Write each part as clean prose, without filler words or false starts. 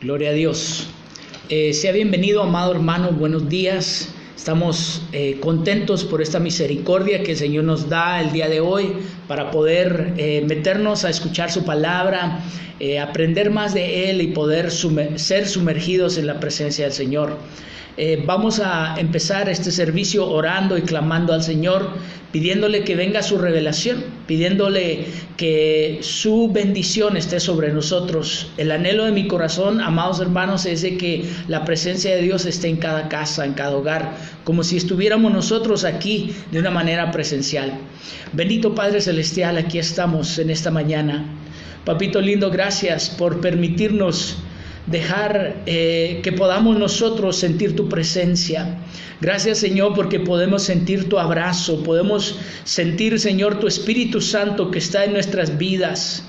Gloria a Dios. Sea bienvenido, amado hermano, buenos días. Estamos contentos por esta misericordia que el Señor nos da el día de hoy para poder meternos a escuchar su palabra, aprender más de Él y poder ser sumergidos en la presencia del Señor. Vamos a empezar este servicio orando y clamando al Señor, pidiéndole que venga su revelación, pidiéndole que su bendición esté sobre nosotros. El anhelo de mi corazón, amados hermanos, es de que la presencia de Dios esté en cada casa, en cada hogar, como si estuviéramos nosotros aquí de una manera presencial. Bendito Padre Celestial, aquí estamos en esta mañana. Papito lindo, gracias por permitirnos dejar que podamos nosotros sentir tu presencia. Gracias, Señor, porque podemos sentir tu abrazo, podemos sentir, Señor, tu Espíritu Santo que está en nuestras vidas.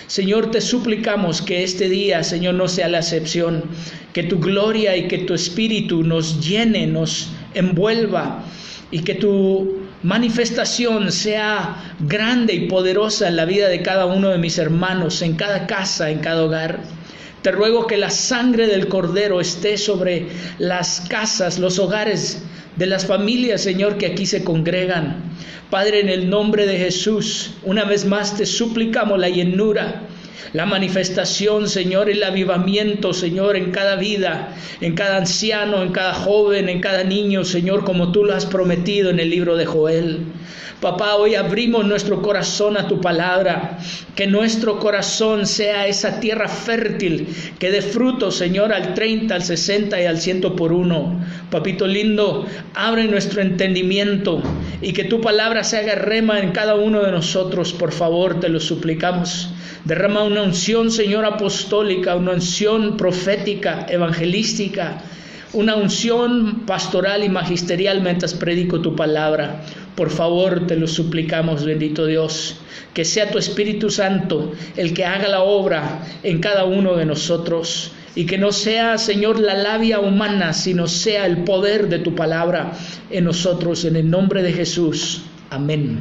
Señor, te suplicamos que este día, Señor, no sea la excepción, que tu gloria y que tu Espíritu nos llene, nos envuelva y que tu manifestación sea grande y poderosa en la vida de cada uno de mis hermanos, en cada casa, en cada hogar. Te ruego que la sangre del Cordero esté sobre las casas, los hogares de las familias, Señor, que aquí se congregan. Padre, en el nombre de Jesús, una vez más te suplicamos la llenura, la manifestación, Señor, el avivamiento, Señor, en cada vida, en cada anciano, en cada joven, en cada niño, Señor, como tú lo has prometido en el libro de Joel. Papá, hoy abrimos nuestro corazón a tu palabra, que nuestro corazón sea esa tierra fértil, que dé fruto, Señor, al 30, al 60 y al 100 por uno. Papito lindo, abre nuestro entendimiento y que tu palabra se haga rema en cada uno de nosotros, por favor, te lo suplicamos. Derrama una unción, Señor, apostólica, una unción profética, evangelística, una unción pastoral y magisterial mientras predico tu palabra. Por favor, te lo suplicamos, bendito Dios, que sea tu Espíritu Santo el que haga la obra en cada uno de nosotros y que no sea, Señor, la labia humana, sino sea el poder de tu palabra en nosotros, en el nombre de Jesús. Amén.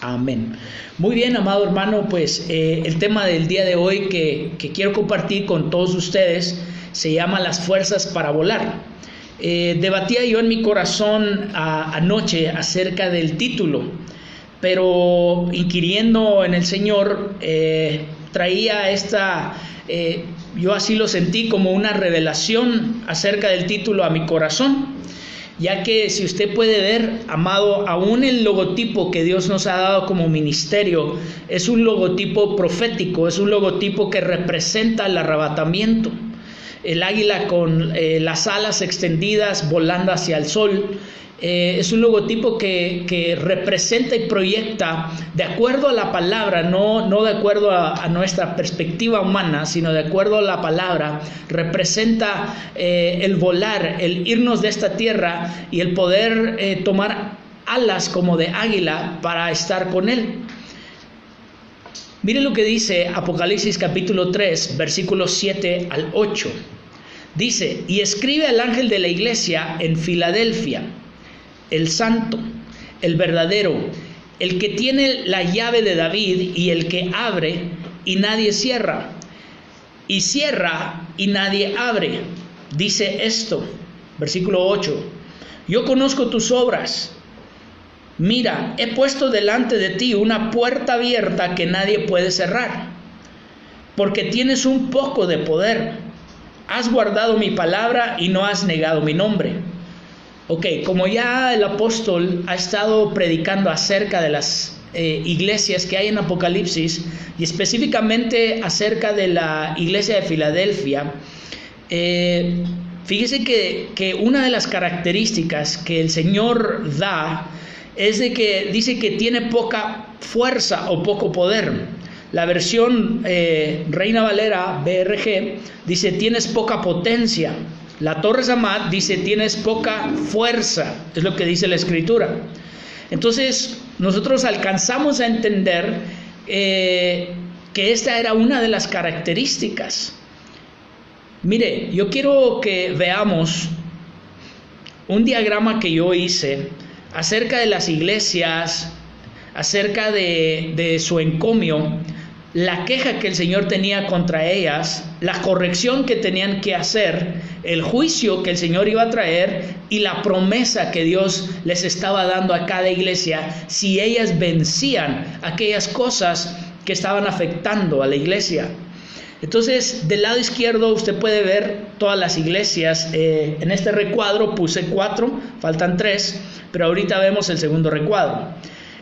Amén. Muy bien, amado hermano, pues el tema del día de hoy que quiero compartir con todos ustedes se llama las fuerzas para volar. Debatía yo en mi corazón anoche acerca del título, pero inquiriendo en el Señor, traía yo así lo sentí como una revelación acerca del título a mi corazón, ya que si usted puede ver, amado, aún el logotipo que Dios nos ha dado como ministerio es un logotipo profético, es un logotipo que representa el arrebatamiento. El águila con las alas extendidas volando hacia el sol, es un logotipo que representa y proyecta de acuerdo a la palabra, no de acuerdo a nuestra perspectiva humana, sino de acuerdo a la palabra. Representa el volar, el irnos de esta tierra y el poder tomar alas como de águila para estar con Él. Miren lo que dice Apocalipsis capítulo 3, versículos 7 al 8. Dice: y escribe al ángel de la iglesia en Filadelfia, el santo, el verdadero, el que tiene la llave de David y el que abre y nadie cierra, y cierra y nadie abre. Dice esto, versículo 8: yo conozco tus obras. Mira, he puesto delante de ti una puerta abierta que nadie puede cerrar, porque tienes un poco de poder. Has guardado mi palabra y no has negado mi nombre. Ok, como ya el apóstol ha estado predicando acerca de las iglesias que hay en Apocalipsis, y específicamente acerca de la iglesia de Filadelfia, fíjese que una de las características que el Señor da es de que dice que tiene poca fuerza o poco poder. La versión Reina Valera BRG dice tienes poca potencia. La Torres Amat dice tienes poca fuerza, es lo que dice la Escritura. Entonces nosotros alcanzamos a entender que esta era una de las características. Mire, yo quiero que veamos un diagrama que yo hice acerca de las iglesias, acerca de su encomio, la queja que el Señor tenía contra ellas la corrección que tenían que hacer, el juicio que el Señor iba a traer y la promesa que Dios les estaba dando a cada iglesia si ellas vencían aquellas cosas que estaban afectando a la iglesia. Entonces, del lado izquierdo usted puede ver todas las iglesias. En este recuadro puse 4, faltan 3, pero ahorita vemos el segundo recuadro.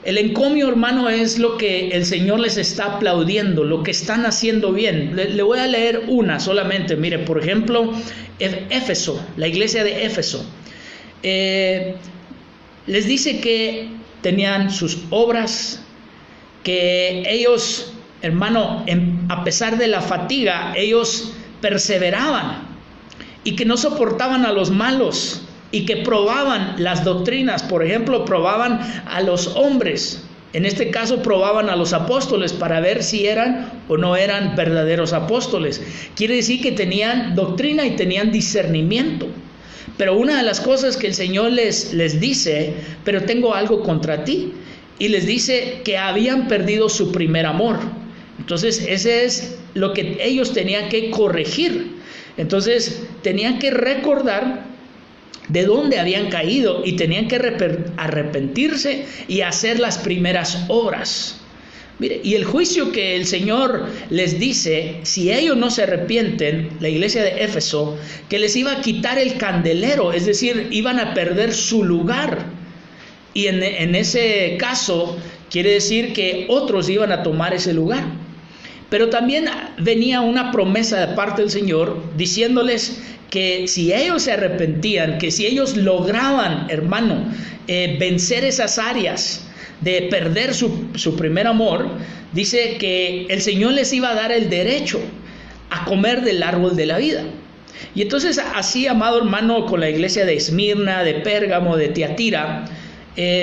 El encomio, hermano, es lo que el Señor les está aplaudiendo, lo que están haciendo bien. Le voy a leer una solamente. Mire, por ejemplo, Éfeso, la iglesia de Éfeso. Les dice que tenían sus obras, que ellos, hermano, a pesar de la fatiga, ellos perseveraban y que no soportaban a los malos y que probaban las doctrinas. Por ejemplo, probaban a los hombres, en este caso probaban a los apóstoles para ver si eran o no eran verdaderos apóstoles. Quiere decir que tenían doctrina y tenían discernimiento. Pero una de las cosas que el Señor les dice, pero tengo algo contra ti, y les dice que habían perdido su primer amor. Entonces ese es lo que ellos tenían que corregir. Entonces tenían que recordar de dónde habían caído y tenían que arrepentirse y hacer las primeras obras. Mire, y el juicio que el Señor les dice, si ellos no se arrepienten, la iglesia de Éfeso, que les iba a quitar el candelero, es decir, iban a perder su lugar. Y en ese caso quiere decir que otros iban a tomar ese lugar. Pero también venía una promesa de parte del Señor diciéndoles que si ellos se arrepentían, que si ellos lograban, hermano, vencer esas áreas de perder su primer amor, dice que el Señor les iba a dar el derecho a comer del árbol de la vida. Y entonces así, amado hermano, con la iglesia de Esmirna, de Pérgamo, de Tiatira,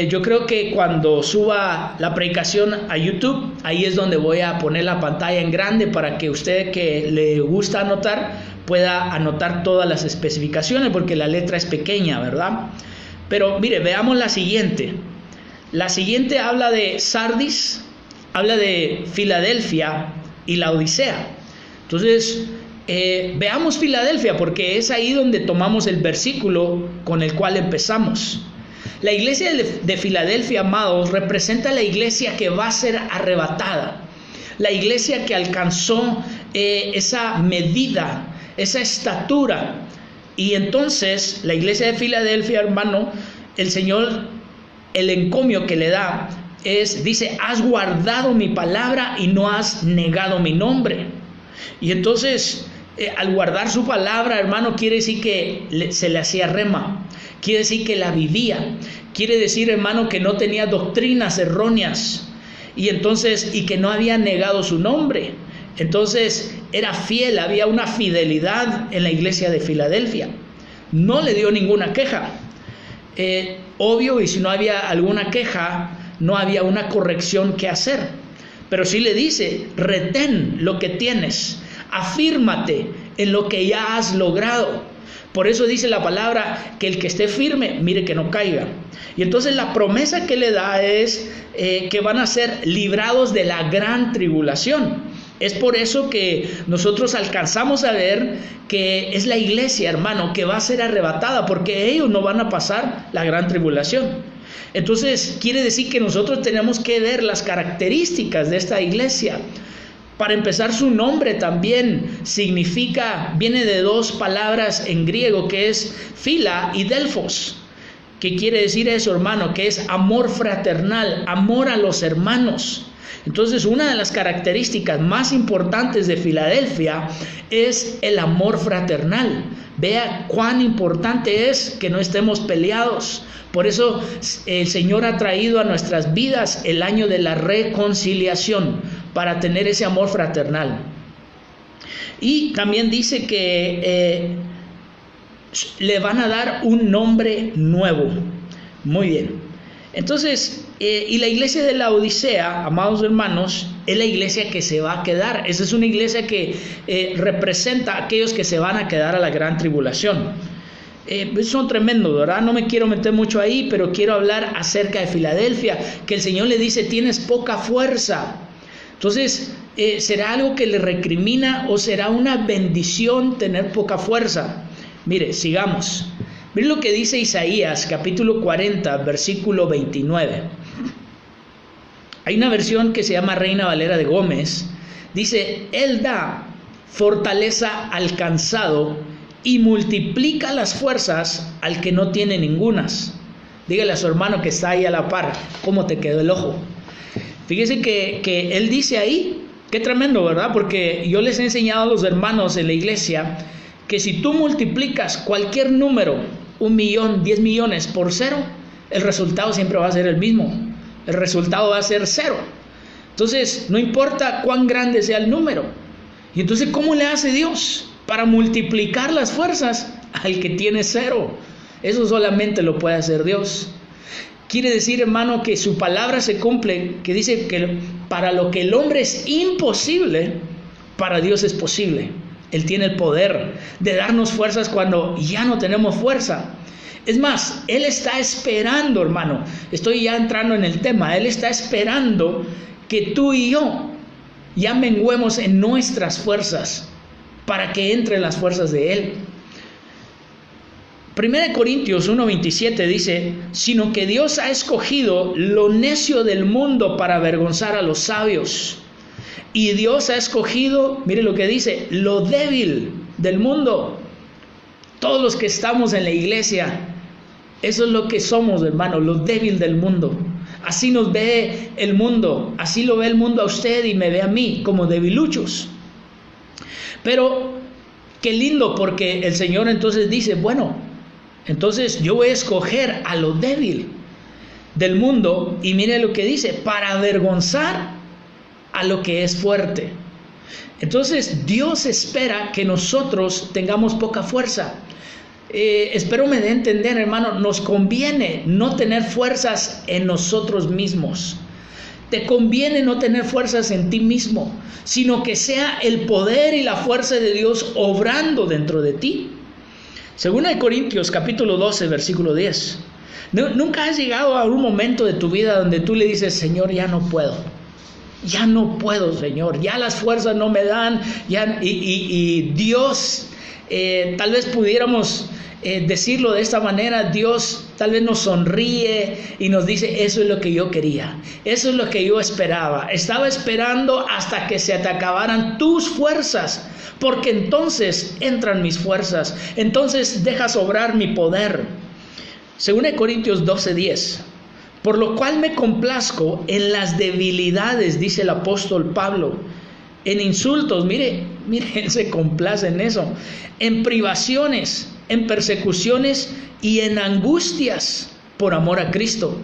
yo creo que cuando suba la predicación a YouTube, ahí es donde voy a poner la pantalla en grande para que usted que le gusta anotar pueda anotar todas las especificaciones, porque la letra es pequeña, ¿verdad? Pero mire, veamos la siguiente. La siguiente habla de Sardis, habla de Filadelfia y la Odisea. Entonces, veamos Filadelfia, porque es ahí donde tomamos el versículo con el cual empezamos. La iglesia de Filadelfia, amados, representa la iglesia que va a ser arrebatada, la iglesia que alcanzó esa medida, esa estatura. Y entonces la iglesia de Filadelfia, hermano, el Señor, el encomio que le da dice, has guardado mi palabra y no has negado mi nombre. Y entonces al guardar su palabra, hermano, quiere decir que se le hacía rema. Quiere decir que la vivía. Quiere decir, hermano, que no tenía doctrinas erróneas. Y entonces, y que no había negado su nombre. Entonces, era fiel, había una fidelidad en la iglesia de Filadelfia. No le dio ninguna queja. Obvio, y si no había alguna queja, no había una corrección que hacer. Pero sí le dice, retén lo que tienes. Afírmate en lo que ya has logrado. Por eso dice la palabra que el que esté firme, mire que no caiga. Y entonces la promesa que le da es que van a ser librados de la gran tribulación. Es por eso que nosotros alcanzamos a ver que es la iglesia, hermano, que va a ser arrebatada, porque ellos no van a pasar la gran tribulación. Entonces quiere decir que nosotros tenemos que ver las características de esta iglesia. Para empezar, su nombre también viene de dos palabras en griego, que es phila y delphos. ¿Qué quiere decir eso, hermano? Que es amor fraternal, amor a los hermanos. Entonces, una de las características más importantes de Filadelfia es el amor fraternal. Vea cuán importante es que no estemos peleados. Por eso el Señor ha traído a nuestras vidas el año de la reconciliación, para tener ese amor fraternal. Y también dice que le van a dar un nombre nuevo. Muy bien. Entonces, y la iglesia de la Odisea, amados hermanos, es la iglesia que se va a quedar. Esa es una iglesia que representa a aquellos que se van a quedar a la gran tribulación. Son tremendos, ¿verdad? No me quiero meter mucho ahí, pero quiero hablar acerca de Filadelfia, que el Señor le dice, tienes poca fuerza. Entonces, ¿será algo que le recrimina o será una bendición tener poca fuerza? Mire, sigamos. Mire lo que dice Isaías, capítulo 40, versículo 29. Hay una versión que se llama Reina Valera de Gómez. Dice, Él da fortaleza al cansado y multiplica las fuerzas al que no tiene ningunas. Dígale a su hermano que está ahí a la par, ¿cómo te quedó el ojo? Fíjese que él dice ahí, qué tremendo, ¿verdad? Porque yo les he enseñado a los hermanos en la iglesia que si tú multiplicas cualquier número, 1 millón, 10 millones por 0, el resultado siempre va a ser el mismo. El resultado va a ser 0. Entonces, no importa cuán grande sea el número. Y entonces, ¿cómo le hace Dios para multiplicar las fuerzas al que tiene 0? Eso solamente lo puede hacer Dios. Quiere decir, hermano, que su palabra se cumple, que dice que para lo que el hombre es imposible, para Dios es posible. Él tiene el poder de darnos fuerzas cuando ya no tenemos fuerza. Es más, Él está esperando, hermano, estoy ya entrando en el tema, Él está esperando que tú y yo ya menguemos en nuestras fuerzas para que entren las fuerzas de Él. 1 Corintios 1:27 dice, sino que Dios ha escogido lo necio del mundo para avergonzar a los sabios. Y Dios ha escogido, mire lo que dice, lo débil del mundo. Todos los que estamos en la iglesia, eso es lo que somos, hermano, lo débil del mundo. Así nos ve el mundo, así lo ve el mundo a usted y me ve a mí como debiluchos. Pero qué lindo, porque el Señor entonces dice, bueno, entonces yo voy a escoger a lo débil del mundo, y mire lo que dice, para avergonzar a lo que es fuerte. Entonces Dios espera que nosotros tengamos poca fuerza. Espero me dé a entender, hermano, nos conviene no tener fuerzas en nosotros mismos. Te conviene no tener fuerzas en ti mismo, sino que sea el poder y la fuerza de Dios obrando dentro de ti. Según Corintios capítulo 12, versículo 10. ¿Nunca has llegado a un momento de tu vida donde tú le dices, Señor, ya no puedo? Ya no puedo, Señor, ya las fuerzas no me dan, y Dios, tal vez pudiéramos decirlo de esta manera, Dios tal vez nos sonríe y nos dice, eso es lo que yo quería, eso es lo que yo esperaba, estaba esperando hasta que se te acabaran tus fuerzas, porque entonces entran mis fuerzas, entonces dejas obrar mi poder. Según Corintios 12:10, por lo cual me complazco en las debilidades, dice el apóstol Pablo, en insultos, mire, él se complace en eso, en privaciones, en persecuciones y en angustias por amor a Cristo.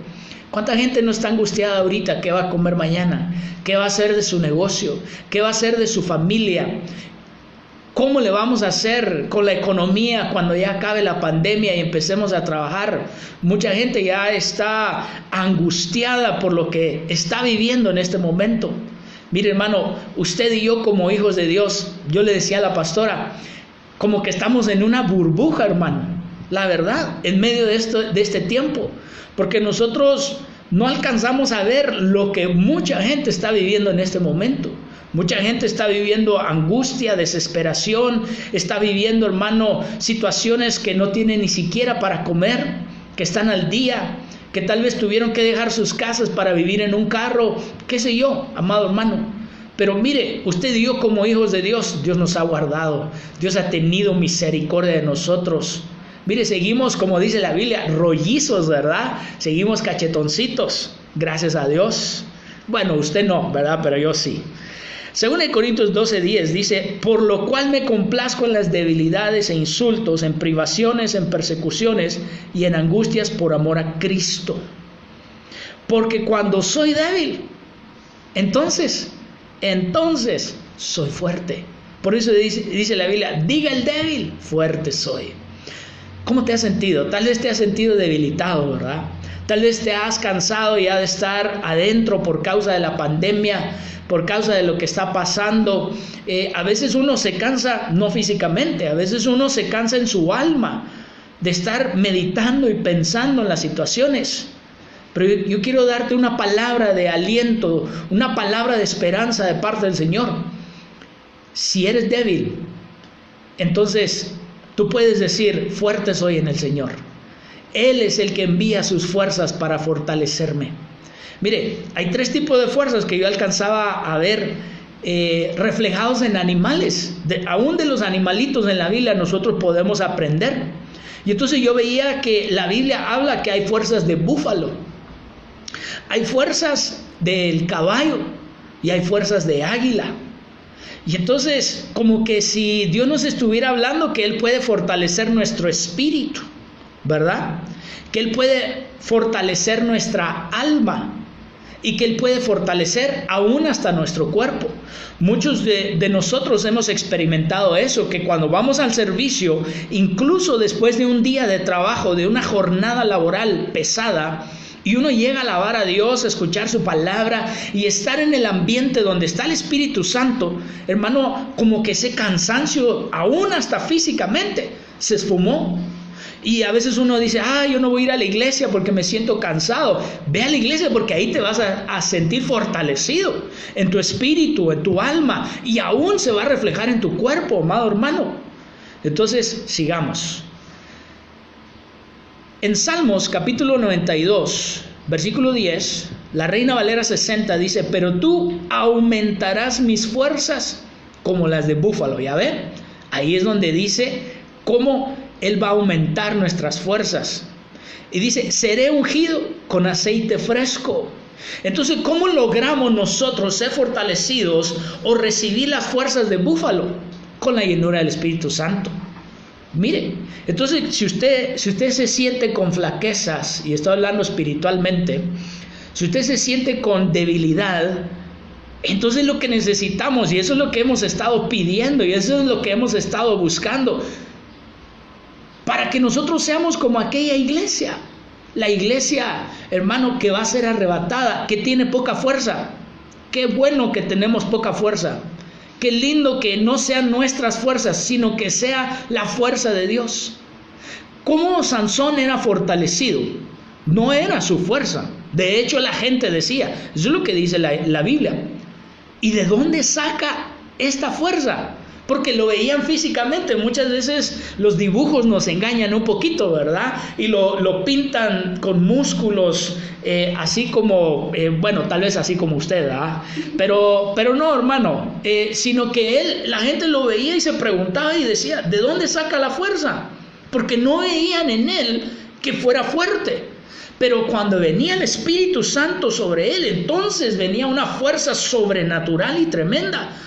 ¿Cuánta gente no está angustiada ahorita? ¿Qué va a comer mañana? ¿Qué va a hacer de su negocio? ¿Qué va a hacer de su familia? ¿Cómo le vamos a hacer con la economía cuando ya acabe la pandemia y empecemos a trabajar? Mucha gente ya está angustiada por lo que está viviendo en este momento. Mire, hermano, usted y yo como hijos de Dios, yo le decía a la pastora, como que estamos en una burbuja, hermano, la verdad, en medio de este tiempo, porque nosotros no alcanzamos a ver lo que mucha gente está viviendo en este momento. Mucha gente está viviendo angustia, desesperación, está viviendo, hermano, situaciones que no tienen ni siquiera para comer, que están al día, que tal vez tuvieron que dejar sus casas para vivir en un carro, qué sé yo, amado hermano. Pero mire, usted y yo como hijos de Dios, Dios nos ha guardado, Dios ha tenido misericordia de nosotros. Mire, seguimos, como dice la Biblia, rollizos, ¿verdad? Seguimos cachetoncitos, gracias a Dios. Bueno, usted no, ¿verdad? Pero yo sí. Según Corintios 12:10 dice, por lo cual me complazco en las debilidades e insultos, en privaciones, en persecuciones y en angustias por amor a Cristo. Porque cuando soy débil, entonces soy fuerte. Por eso dice la Biblia, diga el débil, fuerte soy. ¿Cómo te has sentido? Tal vez te has sentido debilitado, ¿verdad? Tal vez te has cansado ya de estar adentro por causa de la pandemia, por causa de lo que está pasando. A veces uno se cansa, no físicamente, a veces uno se cansa en su alma de estar meditando y pensando en las situaciones. Pero yo quiero darte una palabra de aliento, una palabra de esperanza de parte del Señor. Si eres débil, entonces tú puedes decir, fuerte soy en el Señor. Él es el que envía sus fuerzas para fortalecerme. Mire, hay 3 tipos de fuerzas que yo alcanzaba a ver reflejados en animales. Aún de los animalitos en la Biblia nosotros podemos aprender. Y entonces yo veía que la Biblia habla que hay fuerzas de búfalo, hay fuerzas del caballo y hay fuerzas de águila. Y entonces, como que si Dios nos estuviera hablando que Él puede fortalecer nuestro espíritu, ¿verdad? Que Él puede fortalecer nuestra alma y que Él puede fortalecer aún hasta nuestro cuerpo. Muchos de nosotros hemos experimentado eso, que cuando vamos al servicio, incluso después de un día de trabajo, de una jornada laboral pesada, y uno llega a alabar a Dios, a escuchar su palabra y estar en el ambiente donde está el Espíritu Santo, hermano, como que ese cansancio, aún hasta físicamente, se esfumó. Y a veces uno dice, yo no voy a ir a la iglesia porque me siento cansado. Ve a la iglesia porque ahí te vas a sentir fortalecido en tu espíritu, en tu alma, y aún se va a reflejar en tu cuerpo, amado hermano. Entonces, sigamos. En Salmos capítulo 92, versículo 10, la Reina Valera 60 dice, pero tú aumentarás mis fuerzas como las de búfalo. ¿Ya ven? Ahí es donde dice cómo Él va a aumentar nuestras fuerzas. Y dice, seré ungido con aceite fresco. Entonces, ¿cómo logramos nosotros ser fortalecidos o recibir las fuerzas de búfalo? Con la llenura del Espíritu Santo. Mire, entonces si usted se siente con flaquezas, y estoy hablando espiritualmente, si usted se siente con debilidad, entonces lo que necesitamos, y eso es lo que hemos estado pidiendo, y eso es lo que hemos estado buscando, para que nosotros seamos como aquella iglesia, la iglesia, hermano, que va a ser arrebatada, que tiene poca fuerza. Qué bueno que tenemos poca fuerza. Qué lindo que no sean nuestras fuerzas, sino que sea la fuerza de Dios. ¿Cómo Sansón era fortalecido? No era su fuerza. De hecho, la gente decía, eso es lo que dice la Biblia. ¿Y de dónde saca esta fuerza? Porque lo veían físicamente. Muchas veces los dibujos nos engañan un poquito, ¿verdad? Y lo pintan con músculos, así como, bueno, tal vez así como usted, ¿verdad? Pero no, hermano, sino que la gente lo veía y se preguntaba y decía, ¿de dónde saca la fuerza? Porque no veían en él que fuera fuerte. Pero cuando venía el Espíritu Santo sobre él, entonces venía una fuerza sobrenatural y tremenda.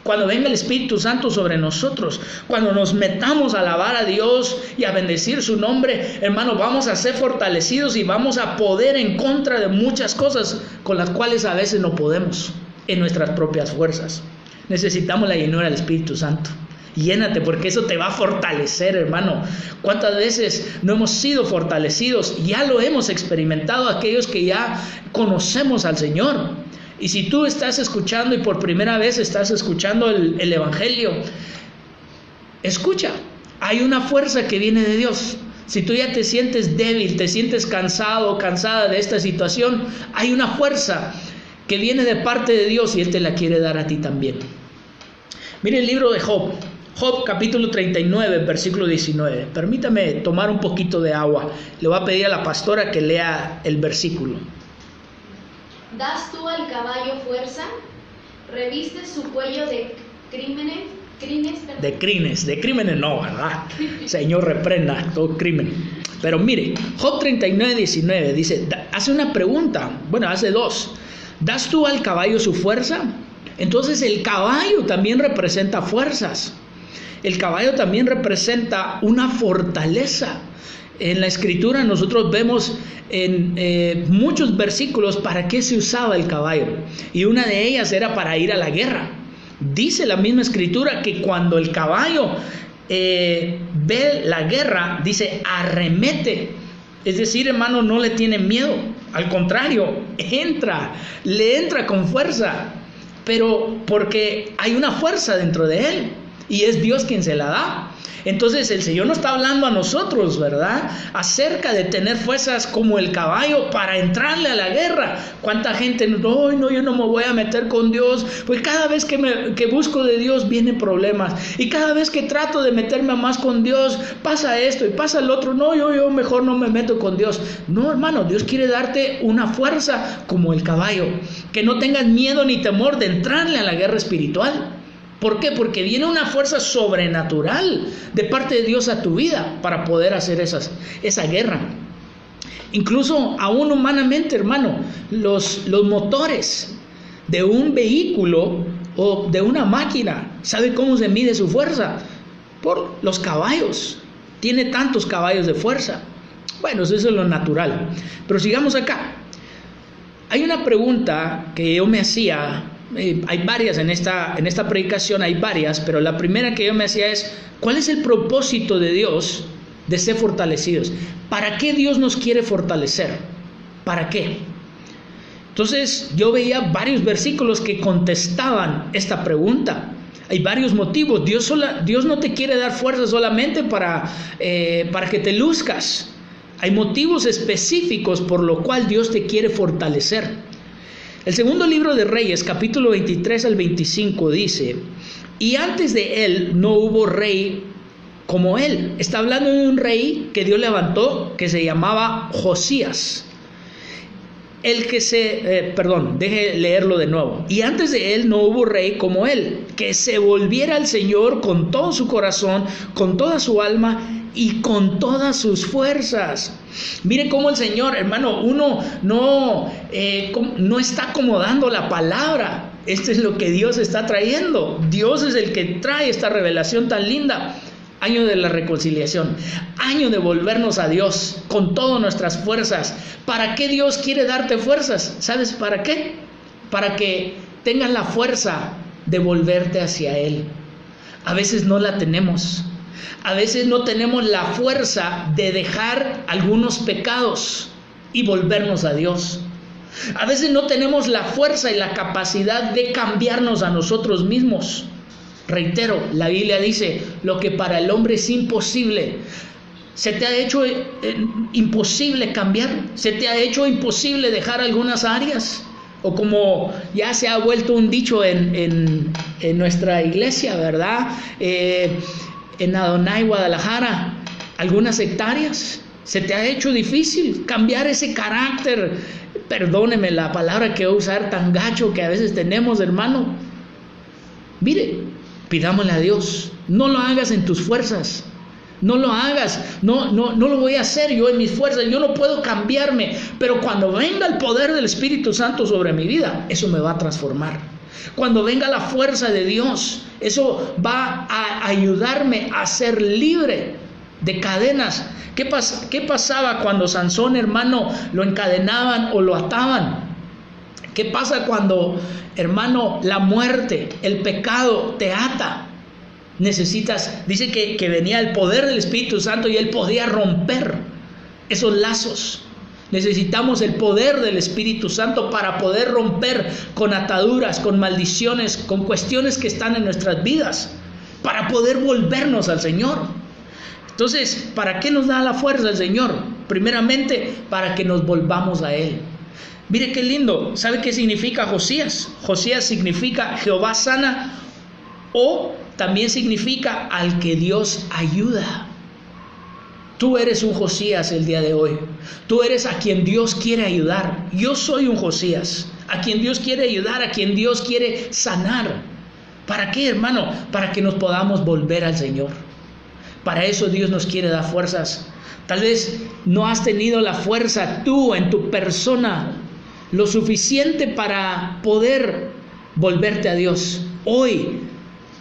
Cuando venga el Espíritu Santo sobre nosotros, cuando nos metamos a alabar a Dios y a bendecir su nombre, hermano, vamos a ser fortalecidos y vamos a poder en contra de muchas cosas con las cuales a veces no podemos en nuestras propias fuerzas. Necesitamos la llenura del Espíritu Santo. Llénate, porque eso te va a fortalecer, hermano. ¿Cuántas veces no hemos sido fortalecidos? Ya lo hemos experimentado aquellos que ya conocemos al Señor. Y si tú estás escuchando y por primera vez estás escuchando el Evangelio, escucha, hay una fuerza que viene de Dios. Si tú ya te sientes débil, te sientes cansado o cansada de esta situación, hay una fuerza que viene de parte de Dios y Él te la quiere dar a ti también. Mire el libro de Job, Job capítulo 39, versículo 19. Permítame tomar un poquito de agua. Le voy a pedir a la pastora que lea el versículo. ¿Das tú al caballo fuerza? ¿Revistes su cuello de crines? De crímenes no, ¿verdad? Señor, reprenda todo crimen. Pero mire, Job 39, 19 dice, hace una pregunta, bueno, hace dos. ¿Das tú al caballo su fuerza? Entonces el caballo también representa fuerzas. El caballo también representa una fortaleza. En la Escritura nosotros vemos en muchos versículos para qué se usaba el caballo. Y una de ellas era para ir a la guerra. Dice la misma Escritura que cuando el caballo ve la guerra, dice arremete. Es decir, hermano, no le tiene miedo. Al contrario, le entra con fuerza. Pero porque hay una fuerza dentro de él. Y es Dios quien se la da. Entonces el Señor nos está hablando a nosotros, ¿verdad? Acerca de tener fuerzas como el caballo para entrarle a la guerra. ¿Cuánta gente no, yo no me voy a meter con Dios? Pues cada vez que busco de Dios vienen problemas. Y cada vez que trato de meterme más con Dios, pasa esto y pasa el otro. No, yo mejor no me meto con Dios. No, hermano, Dios quiere darte una fuerza como el caballo. Que no tengas miedo ni temor de entrarle a la guerra espiritual. ¿Por qué? Porque viene una fuerza sobrenatural de parte de Dios a tu vida para poder hacer esa guerra. Incluso aún humanamente, hermano, los motores de un vehículo o de una máquina, ¿sabe cómo se mide su fuerza? Por los caballos. Tiene tantos caballos de fuerza. Bueno, eso es lo natural. Pero sigamos acá. Hay una pregunta que yo me hacía. Hay varias en esta predicación, hay varias, pero la primera que yo me hacía es: ¿cuál es el propósito de Dios de ser fortalecidos? ¿Para qué Dios nos quiere fortalecer? ¿Para qué? Entonces yo veía varios versículos que contestaban esta pregunta. Hay varios motivos. Dios no te quiere dar fuerza solamente para que te luzcas. Hay motivos específicos por lo cual Dios te quiere fortalecer. El segundo libro de Reyes, capítulo 23 al 25, dice: y antes de él no hubo rey como él. Está hablando de un rey que Dios levantó, que se llamaba Josías. Deje leerlo de nuevo. Y antes de él no hubo rey como él, que se volviera al Señor con todo su corazón, con toda su alma y con todas sus fuerzas. Mire cómo el Señor, hermano, uno no está acomodando la palabra. Esto es lo que Dios está trayendo. Dios es el que trae esta revelación tan linda. Año de la reconciliación, año de volvernos a Dios con todas nuestras fuerzas. ¿Para qué Dios quiere darte fuerzas? ¿Sabes para qué? Para que tengas la fuerza de volverte hacia Él. A veces no la tenemos. A veces no tenemos la fuerza de dejar algunos pecados y volvernos a Dios. A veces no tenemos la fuerza y la capacidad de cambiarnos a nosotros mismos. Reitero, la Biblia dice: lo que para el hombre es imposible, ¿se te ha hecho imposible cambiar? ¿Se te ha hecho imposible dejar algunas áreas? O como ya se ha vuelto un dicho en nuestra iglesia, ¿verdad? En Adonai, Guadalajara, algunas hectáreas. ¿Se te ha hecho difícil cambiar ese carácter? Perdóneme la palabra que voy a usar tan gacho que a veces tenemos, hermano. Mire, pidámosle a Dios. No lo hagas en tus fuerzas. No lo hagas. No lo voy a hacer yo en mis fuerzas. Yo no puedo cambiarme. Pero cuando venga el poder del Espíritu Santo sobre mi vida, eso me va a transformar. Cuando venga la fuerza de Dios, eso va a ayudarme a ser libre de cadenas. ¿Qué pasaba cuando Sansón, hermano, lo encadenaban o lo ataban? ¿Qué pasa cuando, hermano, la muerte, el pecado te ata? Dice que venía el poder del Espíritu Santo y él podía romper esos lazos. Necesitamos el poder del Espíritu Santo para poder romper con ataduras, con maldiciones, con cuestiones que están en nuestras vidas, para poder volvernos al Señor. Entonces, ¿para qué nos da la fuerza el Señor? Primeramente, para que nos volvamos a Él. Mire qué lindo. ¿Sabe qué significa Josías? Josías significa Jehová sana, o también significa al que Dios ayuda. Tú eres un Josías el día de hoy. Tú eres a quien Dios quiere ayudar. Yo soy un Josías, a quien Dios quiere ayudar, a quien Dios quiere sanar. ¿Para qué, hermano? Para que nos podamos volver al Señor. Para eso Dios nos quiere dar fuerzas. Tal vez no has tenido la fuerza tú en tu persona lo suficiente para poder volverte a Dios. Hoy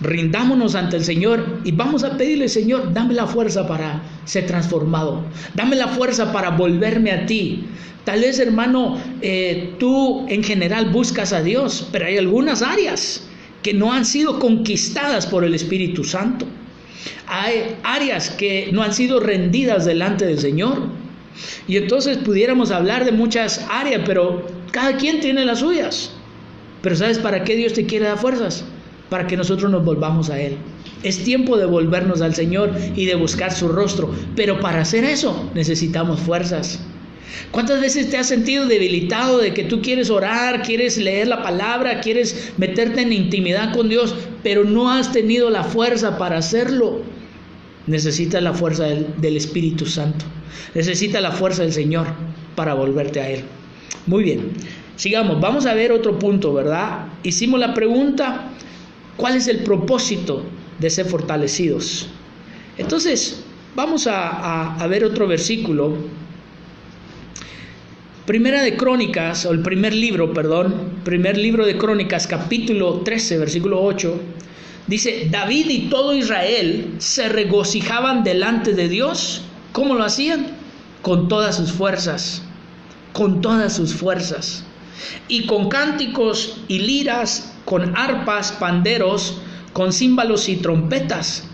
rindámonos ante el Señor y vamos a pedirle: Señor, dame la fuerza para ser transformado. Dame la fuerza para volverme a ti. Tal vez, hermano, tú en general buscas a Dios, pero hay algunas áreas que no han sido conquistadas por el Espíritu Santo. Hay áreas que no han sido rendidas delante del Señor. Y entonces pudiéramos hablar de muchas áreas, pero cada quien tiene las suyas. Pero ¿sabes para qué Dios te quiere dar fuerzas? Para que nosotros nos volvamos a Él. Es tiempo de volvernos al Señor y de buscar su rostro. Pero para hacer eso necesitamos fuerzas. ¿Cuántas veces te has sentido debilitado de que tú quieres orar, quieres leer la palabra, quieres meterte en intimidad con Dios, pero no has tenido la fuerza para hacerlo? Necesitas la fuerza del Espíritu Santo. Necesitas la fuerza del Señor para volverte a Él. Muy bien, sigamos. Vamos a ver otro punto, ¿verdad? Hicimos la pregunta, ¿cuál es el propósito de ser fortalecidos? Entonces, vamos a ver otro versículo. Primer libro de Crónicas, capítulo 13, versículo 8, dice: David y todo Israel se regocijaban delante de Dios. ¿Cómo lo hacían? Con todas sus fuerzas, y con cánticos y liras, con arpas, panderos, con címbalos y trompetas.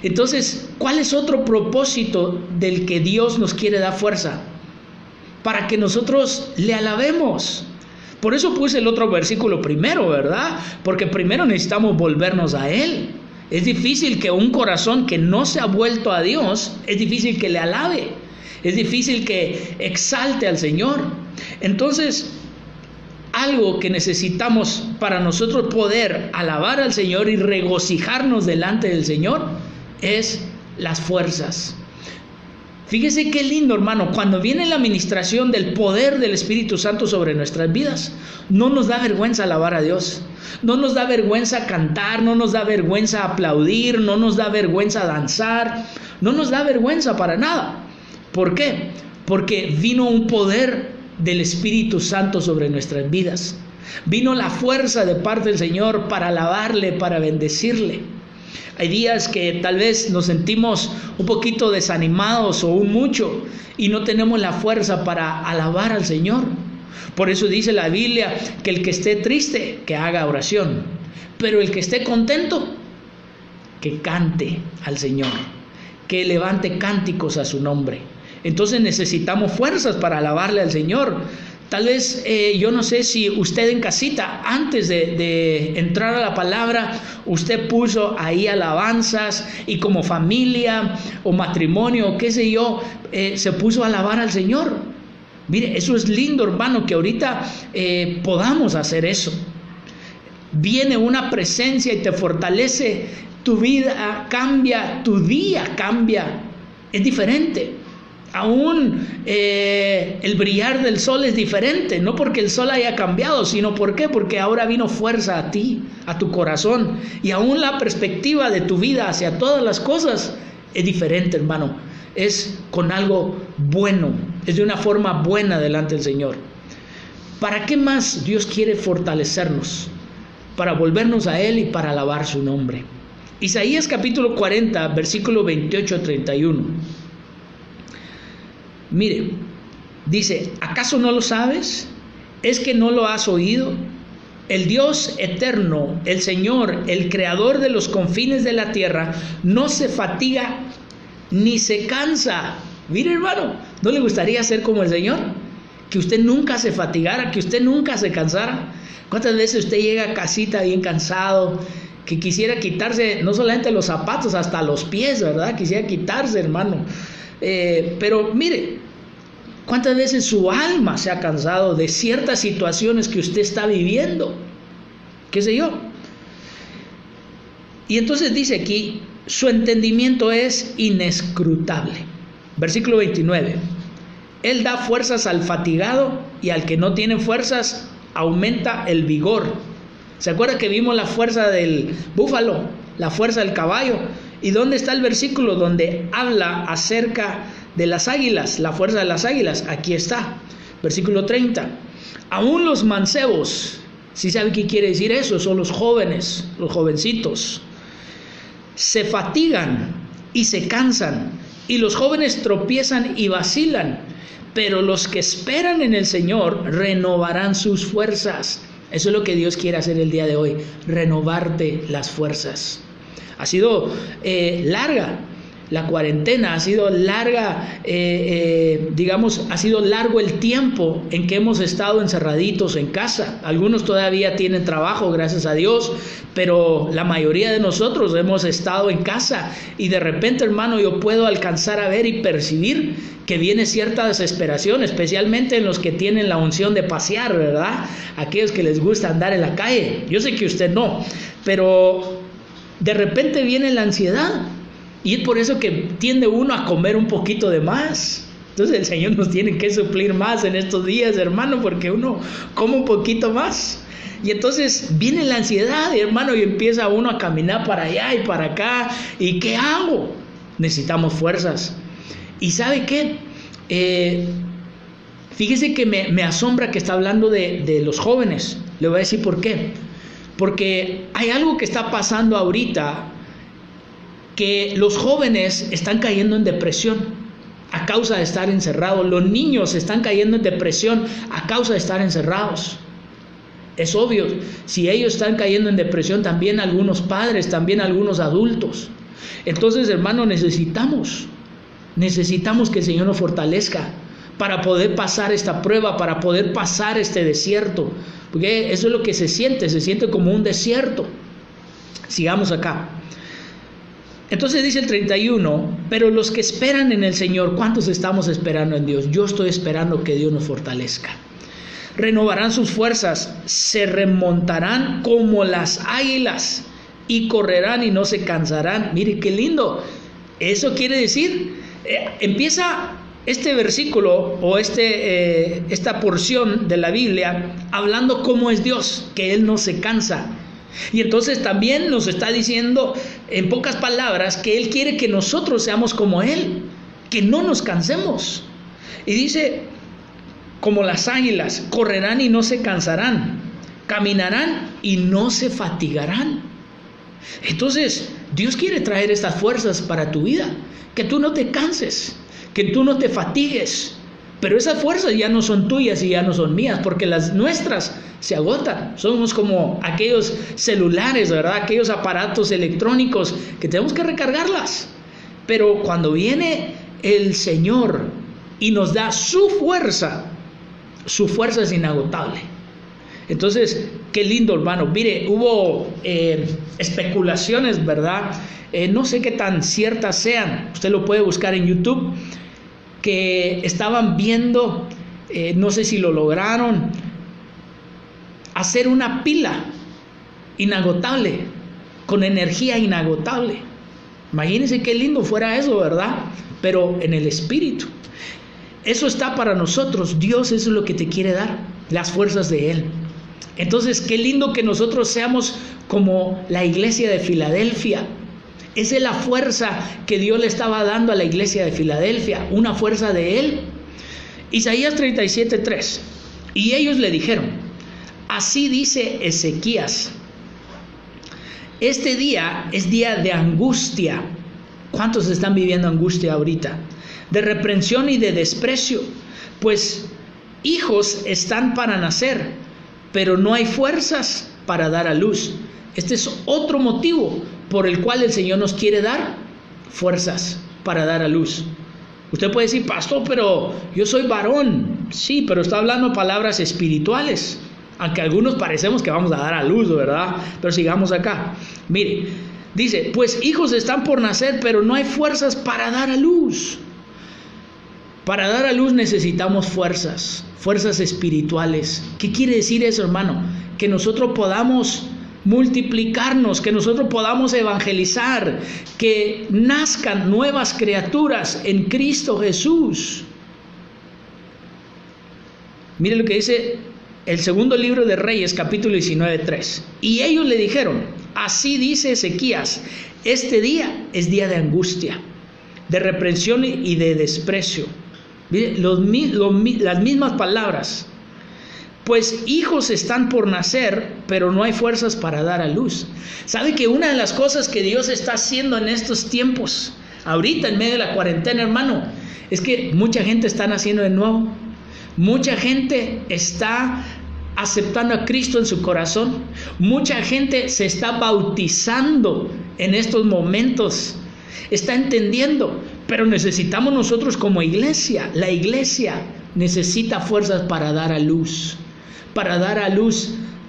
Entonces, ¿cuál es otro propósito del que Dios nos quiere dar fuerza? Para que nosotros le alabemos. Por eso puse el otro versículo primero, ¿verdad? Porque primero necesitamos volvernos a Él. Es difícil que un corazón que no se ha vuelto a Dios, es difícil que le alabe, es difícil que exalte al Señor. Entonces, algo que necesitamos para nosotros poder alabar al Señor y regocijarnos delante del Señor es las fuerzas. Fíjese qué lindo, hermano, cuando viene la administración del poder del Espíritu Santo sobre nuestras vidas, no nos da vergüenza alabar a Dios, no nos da vergüenza cantar, no nos da vergüenza aplaudir, no nos da vergüenza danzar, no nos da vergüenza para nada. ¿Por qué? Porque vino un poder del Espíritu Santo sobre nuestras vidas, vino la fuerza de parte del Señor para alabarle, para bendecirle. Hay días que tal vez nos sentimos un poquito desanimados o un mucho y no tenemos la fuerza para alabar al Señor. Por eso dice la Biblia que el que esté triste, que haga oración. Pero el que esté contento, que cante al Señor, que levante cánticos a su nombre. Entonces necesitamos fuerzas para alabarle al Señor. Tal vez, yo no sé si usted en casita, antes de entrar a la palabra, usted puso ahí alabanzas y como familia o matrimonio, qué sé yo, se puso a alabar al Señor. Mire, eso es lindo, hermano, que ahorita podamos hacer eso. Viene una presencia y te fortalece, tu vida cambia, tu día cambia, es diferente. Aún el brillar del sol es diferente, no porque el sol haya cambiado, sino ¿por qué? Porque ahora vino fuerza a ti, a tu corazón, y aún la perspectiva de tu vida hacia todas las cosas es diferente, hermano. Es con algo bueno, es de una forma buena delante del Señor. ¿Para qué más Dios quiere fortalecernos? Para volvernos a Él y para alabar su nombre. Isaías capítulo 40, versículo 28-31. Mire, dice: ¿acaso no lo sabes? ¿Es que no lo has oído? El Dios eterno, el Señor, el creador de los confines de la tierra, no se fatiga ni se cansa. Mire, hermano, ¿no le gustaría ser como el Señor? Que usted nunca se fatigara, que usted nunca se cansara. ¿Cuántas veces usted llega a casita bien cansado, que quisiera quitarse no solamente los zapatos, hasta los pies, ¿verdad? Quisiera quitarse, hermano. Pero mire, ¿cuántas veces su alma se ha cansado de ciertas situaciones que usted está viviendo? ¿Qué sé yo? Y entonces dice aquí, su entendimiento es inescrutable. Versículo 29. Él da fuerzas al fatigado y al que no tiene fuerzas aumenta el vigor. ¿Se acuerda que vimos la fuerza del búfalo, la fuerza del caballo? ¿Y dónde está el versículo donde habla acerca de las águilas, la fuerza de las águilas? Aquí está, versículo 30. Aún los mancebos, ¿sí sabe qué quiere decir eso? Son los jóvenes, los jovencitos. Se fatigan y se cansan, y los jóvenes tropiezan y vacilan, pero los que esperan en el Señor renovarán sus fuerzas. Eso es lo que Dios quiere hacer el día de hoy, renovarte las fuerzas. Ha sido larga la cuarentena, ha sido larga, ha sido largo el tiempo en que hemos estado encerraditos en casa. Algunos todavía tienen trabajo, gracias a Dios, pero la mayoría de nosotros hemos estado en casa y de repente, hermano, yo puedo alcanzar a ver y percibir que viene cierta desesperación, especialmente en los que tienen la unción de pasear, ¿verdad? Aquellos que les gusta andar en la calle. Yo sé que usted no, pero de repente viene la ansiedad y es por eso que tiende uno a comer un poquito de más. Entonces el Señor nos tiene que suplir más en estos días, hermano, porque uno come un poquito más. Y entonces viene la ansiedad, hermano, y empieza uno a caminar para allá y para acá. ¿Y qué hago? Necesitamos fuerzas. ¿Y sabe qué? Fíjese que me asombra que está hablando de los jóvenes. Le voy a decir por qué. Porque hay algo que está pasando ahorita, que los jóvenes están cayendo en depresión a causa de estar encerrados. Los niños están cayendo en depresión a causa de estar encerrados. Es obvio, si ellos están cayendo en depresión, también algunos padres, también algunos adultos. Entonces, hermano, necesitamos que el Señor nos fortalezca para poder pasar esta prueba, para poder pasar este desierto, porque eso es lo que se siente como un desierto. Sigamos acá. Entonces dice el 31, pero los que esperan en el Señor, ¿cuántos estamos esperando en Dios? Yo estoy esperando que Dios nos fortalezca. Renovarán sus fuerzas, se remontarán como las águilas y correrán y no se cansarán. Mire qué lindo. Eso quiere decir, empieza este versículo o esta porción de la Biblia hablando cómo es Dios, que Él no se cansa. Y entonces también nos está diciendo en pocas palabras que Él quiere que nosotros seamos como Él, que no nos cansemos. Y dice, como las águilas, correrán y no se cansarán, caminarán y no se fatigarán. Entonces, Dios quiere traer estas fuerzas para tu vida, que tú no te canses, que tú no te fatigues. Pero esas fuerzas ya no son tuyas y ya no son mías, porque las nuestras se agotan. Somos como aquellos celulares, ¿verdad? Aquellos aparatos electrónicos que tenemos que recargarlas. Pero cuando viene el Señor y nos da su fuerza es inagotable. Entonces, qué lindo, hermano. Mire, hubo especulaciones, ¿verdad? No sé qué tan ciertas sean. Usted lo puede buscar en YouTube, que estaban viendo, no sé si lo lograron, hacer una pila inagotable, con energía inagotable. Imagínense qué lindo fuera eso, ¿verdad? Pero en el espíritu. Eso está para nosotros. Dios, eso es lo que te quiere dar, las fuerzas de Él. Entonces, qué lindo que nosotros seamos como la iglesia de Filadelfia. Esa es la fuerza que Dios le estaba dando a la iglesia de Filadelfia, una fuerza de Él. Isaías 37:3. Y ellos le dijeron, así dice Ezequías, este día es día de angustia. ¿Cuántos están viviendo angustia ahorita? De reprensión y de desprecio, pues hijos están para nacer, pero no hay fuerzas para dar a luz. Este es otro motivo por el cual el Señor nos quiere dar fuerzas para dar a luz. Usted puede decir, pastor, pero yo soy varón. Sí, pero está hablando palabras espirituales, aunque algunos parecemos que vamos a dar a luz, ¿verdad? Pero sigamos acá. Mire, dice, pues hijos están por nacer, pero no hay fuerzas para dar a luz. Para dar a luz necesitamos fuerzas espirituales. ¿Qué quiere decir eso, hermano? Que nosotros podamos multiplicarnos, que nosotros podamos evangelizar, que nazcan nuevas criaturas en Cristo Jesús. Mire lo que dice el segundo libro de Reyes, capítulo 19:3. Y ellos le dijeron, así dice Ezequías, este día es día de angustia, de reprensión y de desprecio. Mire, las mismas palabras. Pues hijos están por nacer, pero no hay fuerzas para dar a luz. ¿Sabe que una de las cosas que Dios está haciendo en estos tiempos, ahorita en medio de la cuarentena, hermano, es que mucha gente está naciendo de nuevo? Mucha gente está aceptando a Cristo en su corazón. Mucha gente se está bautizando en estos momentos. está entendiendo, pero necesitamos nosotros como iglesia, la iglesia necesita fuerzas para dar a luz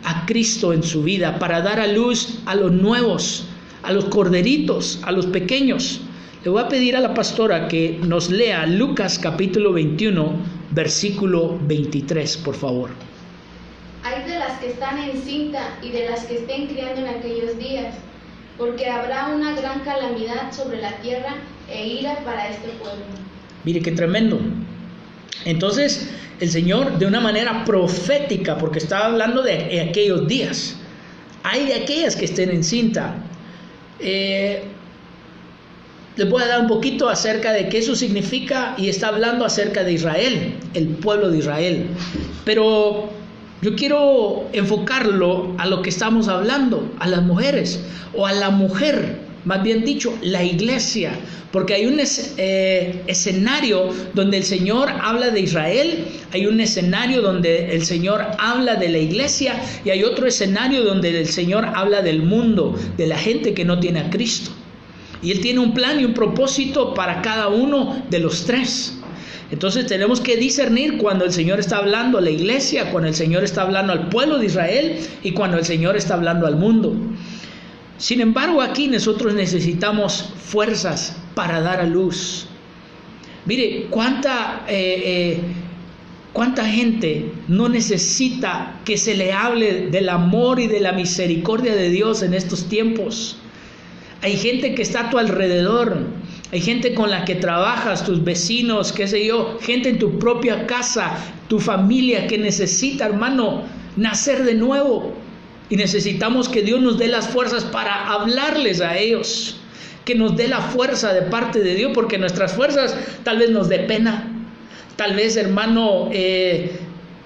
a Cristo en su vida, para dar a luz a los nuevos, a los corderitos, a los pequeños. Le voy a pedir a la pastora que nos lea Lucas capítulo 21, versículo 23, por favor. Hay de las que están encinta y de las que estén criando en aquellos días, porque habrá una gran calamidad sobre la tierra e ira para este pueblo. Mire qué tremendo. Entonces el Señor, de una manera profética, porque estaba hablando de aquellos días, hay de aquellas que estén encinta. Les voy a dar un poquito acerca de qué eso significa, y está hablando acerca de Israel, el pueblo de Israel. Pero yo quiero enfocarlo a lo que estamos hablando, a las mujeres, o a la mujer, más bien dicho, la iglesia, porque hay un escenario donde el Señor habla de Israel, hay un escenario donde el Señor habla de la iglesia, y hay otro escenario donde el Señor habla del mundo, de la gente que no tiene a Cristo. Y Él tiene un plan y un propósito para cada uno de los tres. Entonces tenemos que discernir cuando el Señor está hablando a la iglesia, cuando el Señor está hablando al pueblo de Israel y cuando el Señor está hablando al mundo. Sin embargo, aquí nosotros necesitamos fuerzas para dar a luz. Mire, cuánta gente no necesita que se le hable del amor y de la misericordia de Dios en estos tiempos. Hay gente que está a tu alrededor, hay gente con la que trabajas, tus vecinos, qué sé yo, gente en tu propia casa, tu familia que necesita, hermano, nacer de nuevo. Y necesitamos que Dios nos dé las fuerzas para hablarles a ellos, que nos dé la fuerza de parte de Dios, porque nuestras fuerzas tal vez nos dé pena, tal vez, hermano,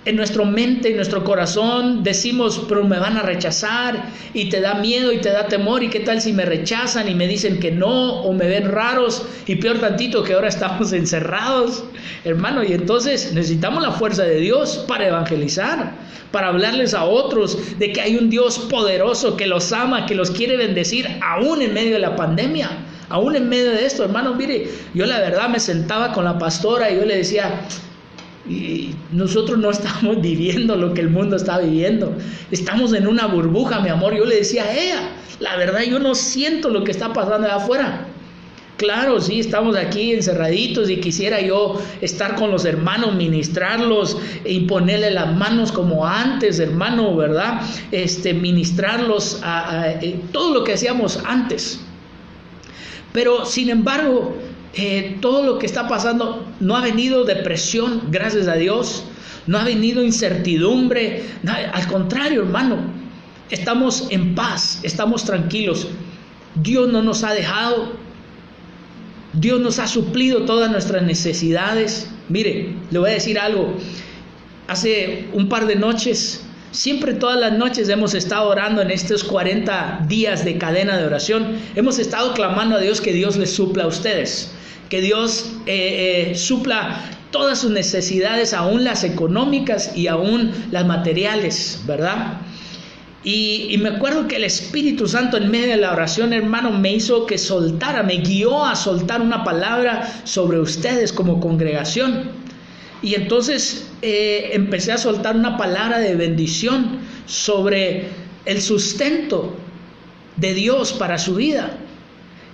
en nuestra mente, en nuestro corazón decimos, pero me van a rechazar, y te da miedo y te da temor, y qué tal si me rechazan y me dicen que no, o me ven raros, y peor tantito que ahora estamos encerrados, hermano. Y entonces necesitamos la fuerza de Dios para evangelizar, para hablarles a otros de que hay un Dios poderoso que los ama, que los quiere bendecir aún en medio de la pandemia, aún en medio de esto, hermano. Mire, yo la verdad me sentaba con la pastora y yo le decía, y nosotros no estamos viviendo lo que el mundo está viviendo, estamos en una burbuja, mi amor. Yo le decía a ella, la verdad yo no siento lo que está pasando allá afuera. Claro, sí, estamos aquí encerraditos y quisiera yo estar con los hermanos, ministrarlos, imponerle las manos como antes, hermano, ¿verdad? Ministrarlos a todo lo que hacíamos antes. Pero sin embargo, todo lo que está pasando, no ha venido depresión, gracias a Dios, no ha venido incertidumbre, al contrario, hermano, estamos en paz, estamos tranquilos. Dios no nos ha dejado, Dios nos ha suplido todas nuestras necesidades. Mire, le voy a decir algo, hace un par de noches, siempre todas las noches hemos estado orando en estos 40 días de cadena de oración, hemos estado clamando a Dios que Dios les supla a ustedes, que Dios supla todas sus necesidades, aún las económicas y aún las materiales, ¿verdad? Y me acuerdo que el Espíritu Santo en medio de la oración, hermano, me hizo que soltara, me guió a soltar una palabra sobre ustedes como congregación. Y entonces empecé a soltar una palabra de bendición sobre el sustento de Dios para su vida.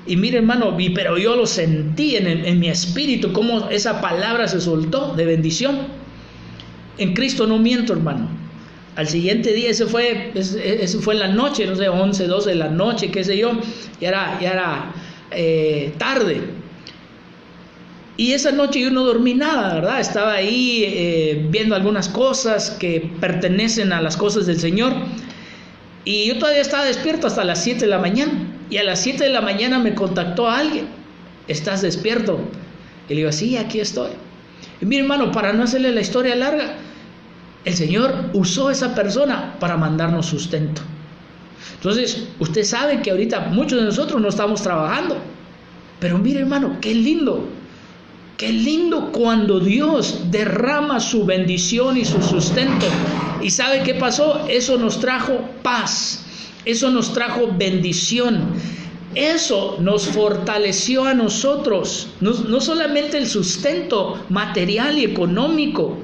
Y mire, hermano, pero yo lo sentí en mi espíritu, cómo esa palabra se soltó de bendición. En Cristo no miento, hermano. Al siguiente día, ese fue en la noche, no sé, 11, 12 de la noche, qué sé yo, ya era tarde. Y esa noche yo no dormí nada, ¿verdad? Estaba ahí viendo algunas cosas que pertenecen a las cosas del Señor. Y yo todavía estaba despierto hasta las 7 de la mañana. Y a las 7 de la mañana me contactó alguien. ¿Estás despierto? Y le digo, sí, aquí estoy. Y mi hermano, para no hacerle la historia larga, el Señor usó a esa persona para mandarnos sustento. Entonces, usted sabe que ahorita muchos de nosotros no estamos trabajando. Pero mire, hermano, qué lindo cuando Dios derrama su bendición y su sustento. ¿Y sabe qué pasó? Eso nos trajo paz, eso nos trajo bendición. Eso nos fortaleció a nosotros, no solamente el sustento material y económico.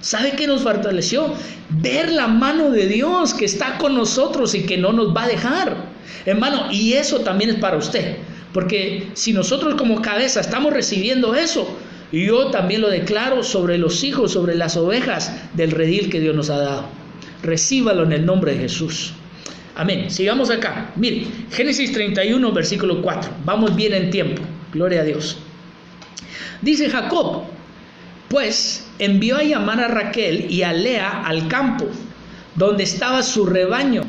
¿Sabe qué nos fortaleció? Ver la mano de Dios que está con nosotros y que no nos va a dejar. Hermano, y eso también es para usted, porque si nosotros como cabeza estamos recibiendo eso, yo también lo declaro sobre los hijos, sobre las ovejas del redil que Dios nos ha dado. Recíbalo en el nombre de Jesús. Amén. Sigamos acá. Mire, Génesis 31, versículo 4. Vamos bien en tiempo. Gloria a Dios. Dice Jacob, pues envió a llamar a Raquel y a Lea al campo, donde estaba su rebaño,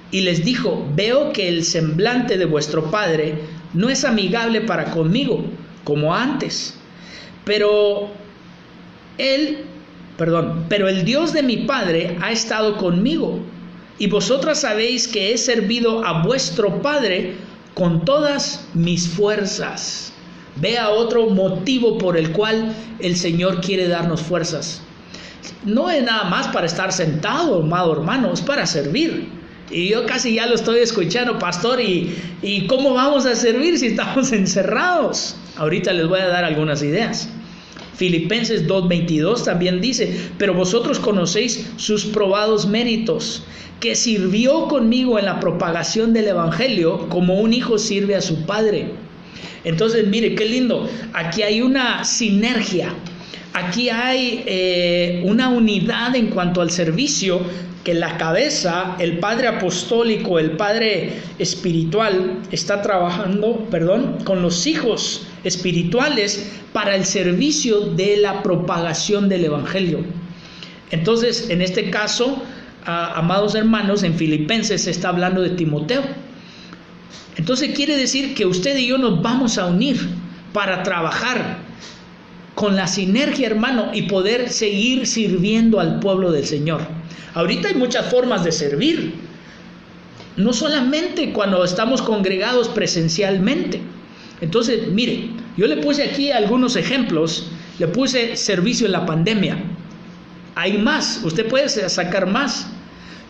y les dijo, veo que el semblante de vuestro padre no es amigable para conmigo, como antes. Pero el Dios de mi padre ha estado conmigo, y vosotras sabéis que he servido a vuestro padre con todas mis fuerzas. Vea otro motivo por el cual el Señor quiere darnos fuerzas. No es nada más para estar sentado, amado hermano, es para servir. Y yo casi ya lo estoy escuchando, pastor, ¿y cómo vamos a servir si estamos encerrados? Ahorita les voy a dar algunas ideas. Filipenses 2:22 también dice, pero vosotros conocéis sus probados méritos, que sirvió conmigo en la propagación del evangelio como un hijo sirve a su padre. Entonces, mire, qué lindo, aquí hay una sinergia, aquí hay una unidad en cuanto al servicio, que la cabeza, el padre apostólico, el padre espiritual, está trabajando, con los hijos espirituales para el servicio de la propagación del evangelio. Entonces, en este caso, amados hermanos, en Filipenses se está hablando de Timoteo. Entonces quiere decir que usted y yo nos vamos a unir para trabajar con la sinergia, hermano, y poder seguir sirviendo al pueblo del Señor. Ahorita hay muchas formas de servir, no solamente cuando estamos congregados presencialmente. Entonces, mire, yo le puse aquí algunos ejemplos, le puse servicio en la pandemia. Hay más, usted puede sacar más.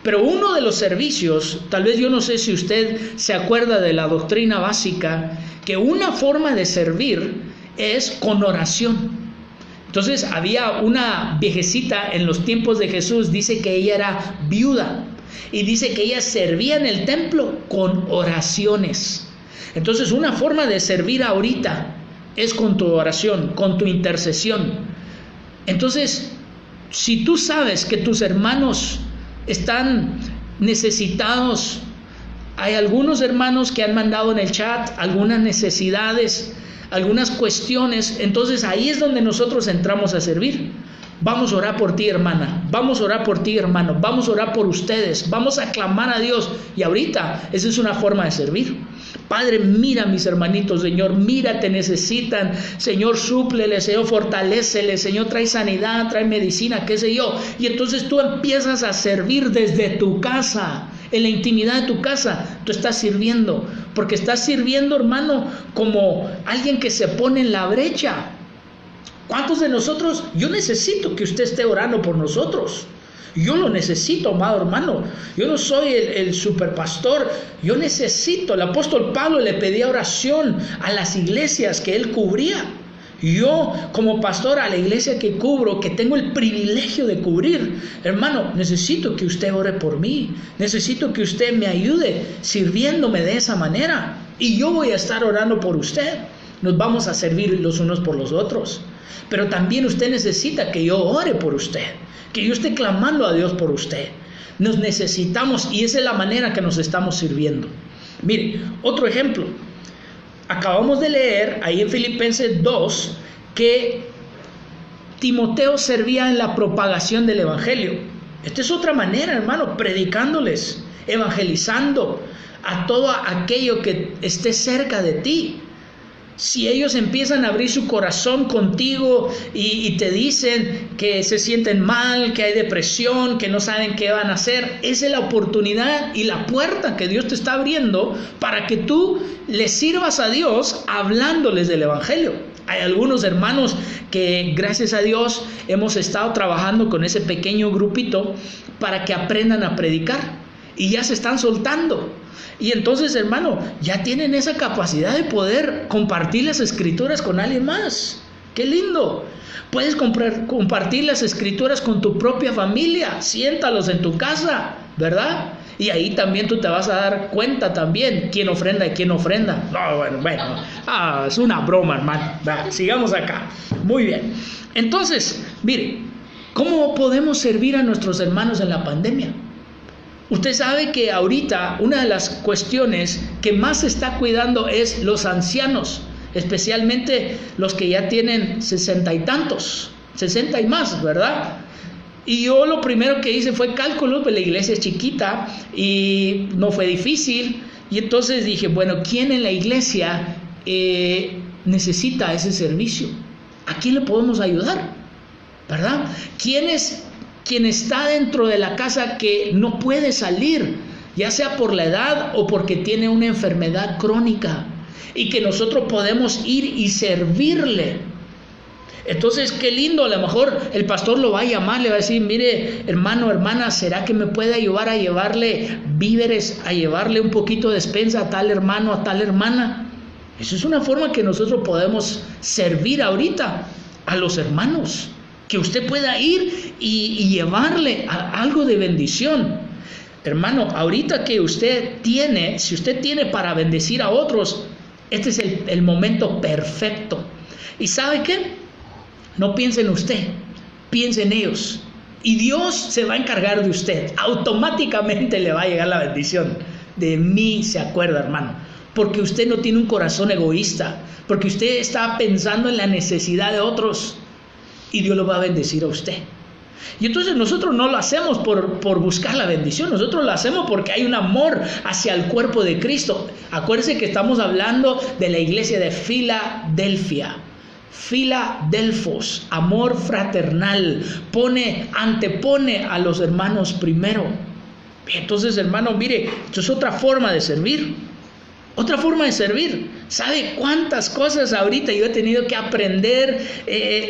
Pero uno de los servicios, tal vez yo no sé si usted se acuerda de la doctrina básica, que una forma de servir es con oración. Entonces había una viejecita en los tiempos de Jesús, dice que ella era viuda y dice que ella servía en el templo con oraciones. Entonces una forma de servir ahorita es con tu oración, con tu intercesión. Entonces, si tú sabes que tus hermanos están necesitados, hay algunos hermanos que han mandado en el chat algunas necesidades, algunas cuestiones, entonces ahí es donde nosotros entramos a servir. Vamos a orar por ti, hermana, vamos a orar por ti, hermano, vamos a orar por ustedes, vamos a clamar a Dios. Y ahorita esa es una forma de servir. Padre, mira mis hermanitos, Señor, mira, te necesitan, Señor, súpleles, Señor, fortaléceles, Señor, trae sanidad, trae medicina, qué sé yo. Y entonces tú empiezas a servir desde tu casa, en la intimidad de tu casa, tú estás sirviendo, porque estás sirviendo, hermano, como alguien que se pone en la brecha. ¿Cuántos de nosotros? Yo necesito que usted esté orando por nosotros. Yo lo necesito, amado hermano. Yo no soy el superpastor. Yo necesito. El apóstol Pablo le pedía oración a las iglesias que él cubría. Yo, como pastor, a la iglesia que cubro, que tengo el privilegio de cubrir, hermano, necesito que usted ore por mí. Necesito que usted me ayude sirviéndome de esa manera. Y yo voy a estar orando por usted. Nos vamos a servir los unos por los otros. Pero también usted necesita que yo ore por usted, que yo esté clamando a Dios por usted. Nos necesitamos y esa es la manera que nos estamos sirviendo. Mire, otro ejemplo. Acabamos de leer ahí en Filipenses 2 que Timoteo servía en la propagación del evangelio. Esta es otra manera, hermano, predicándoles, evangelizando a todo aquello que esté cerca de ti. Si ellos empiezan a abrir su corazón contigo y te dicen que se sienten mal, que hay depresión, que no saben qué van a hacer, esa es la oportunidad y la puerta que Dios te está abriendo para que tú les sirvas a Dios hablándoles del evangelio. Hay algunos hermanos que, gracias a Dios, hemos estado trabajando con ese pequeño grupito para que aprendan a predicar y ya se están soltando. Y entonces, hermano, ya tienen esa capacidad de poder compartir las escrituras con alguien más. ¡Qué lindo! Puedes compartir las escrituras con tu propia familia. Siéntalos en tu casa, ¿verdad? Y ahí también tú te vas a dar cuenta también quién ofrenda y quién ofrenda. No, bueno, es una broma, hermano. Sigamos acá. Muy bien. Entonces, mire, ¿cómo podemos servir a nuestros hermanos en la pandemia? Usted sabe que ahorita una de las cuestiones que más se está cuidando es los ancianos, especialmente los que ya tienen 60 y tantos, 60 y más, ¿verdad? Y yo lo primero que hice fue cálculos, pues la iglesia es chiquita y no fue difícil. Y entonces dije, bueno, ¿quién en la iglesia necesita ese servicio? ¿A quién le podemos ayudar? ¿Verdad? ¿Quién está dentro de la casa que no puede salir, ya sea por la edad o porque tiene una enfermedad crónica, y que nosotros podemos ir y servirle? Entonces, qué lindo, a lo mejor el pastor lo va a llamar, le va a decir, mire, hermano, hermana, ¿será que me puede ayudar a llevarle víveres, a llevarle un poquito de despensa a tal hermano, a tal hermana? Eso es una forma que nosotros podemos servir ahorita a los hermanos, que usted pueda ir y llevarle algo de bendición. Hermano, ahorita que usted tiene, si usted tiene para bendecir a otros, este es el momento perfecto. ¿Y sabe qué? No piense en usted, piense en ellos. Y Dios se va a encargar de usted. Automáticamente le va a llegar la bendición. De mí se acuerda, hermano. Porque usted no tiene un corazón egoísta. Porque usted está pensando en la necesidad de otros. Y Dios lo va a bendecir a usted. Y entonces nosotros no lo hacemos por buscar la bendición. Nosotros lo hacemos porque hay un amor hacia el cuerpo de Cristo. Acuérdense que estamos hablando de la iglesia de Filadelfia. Filadelfos, amor fraternal, antepone a los hermanos primero. Entonces, hermano, mire, esto es otra forma de servir. Otra forma de servir. ¿Sabe cuántas cosas ahorita yo he tenido que aprender?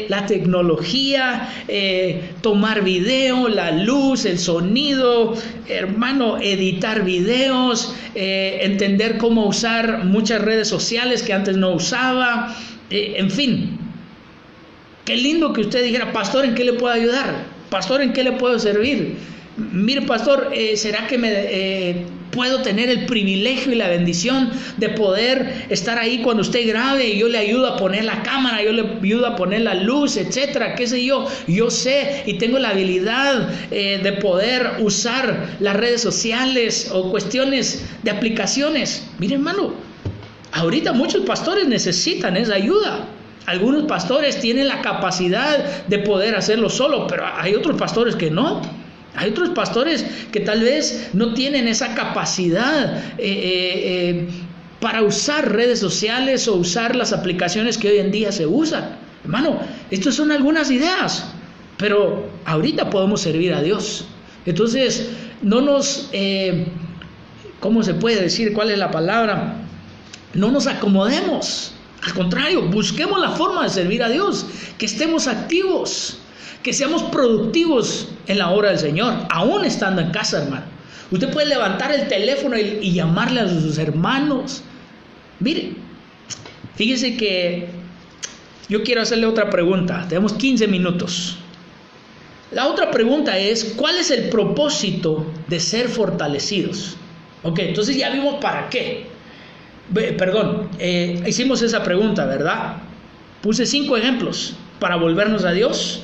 La tecnología, tomar video, la luz, el sonido, hermano, editar videos, entender cómo usar muchas redes sociales que antes no usaba. En fin, qué lindo que usted dijera, pastor, ¿en qué le puedo ayudar? Pastor, ¿en qué le puedo servir? Mire, pastor, ¿será que puedo tener el privilegio y la bendición de poder estar ahí cuando usted grabe y yo le ayudo a poner la cámara, yo le ayudo a poner la luz, etcétera? ¿Qué sé yo? Yo sé y tengo la habilidad de poder usar las redes sociales o cuestiones de aplicaciones. Mire, hermano, ahorita muchos pastores necesitan esa ayuda. Algunos pastores tienen la capacidad de poder hacerlo solo, pero hay otros pastores que no. Hay otros pastores que tal vez no tienen esa capacidad para usar redes sociales o usar las aplicaciones que hoy en día se usan. Hermano, estas son algunas ideas, pero ahorita podemos servir a Dios. Entonces, no nos, ¿cómo se puede decir? ¿Cuál es la palabra? No nos acomodemos. Al contrario, busquemos la forma de servir a Dios, que estemos activos, que seamos productivos en la obra del Señor, aún estando en casa, hermano. Usted puede levantar el teléfono y llamarle a sus hermanos. Mire, fíjese que yo quiero hacerle otra pregunta. Tenemos 15 minutos. La otra pregunta es, ¿cuál es el propósito de ser fortalecidos? Ok, entonces ya vimos para qué. Hicimos esa pregunta, ¿verdad? Puse 5 ejemplos: para volvernos a Dios,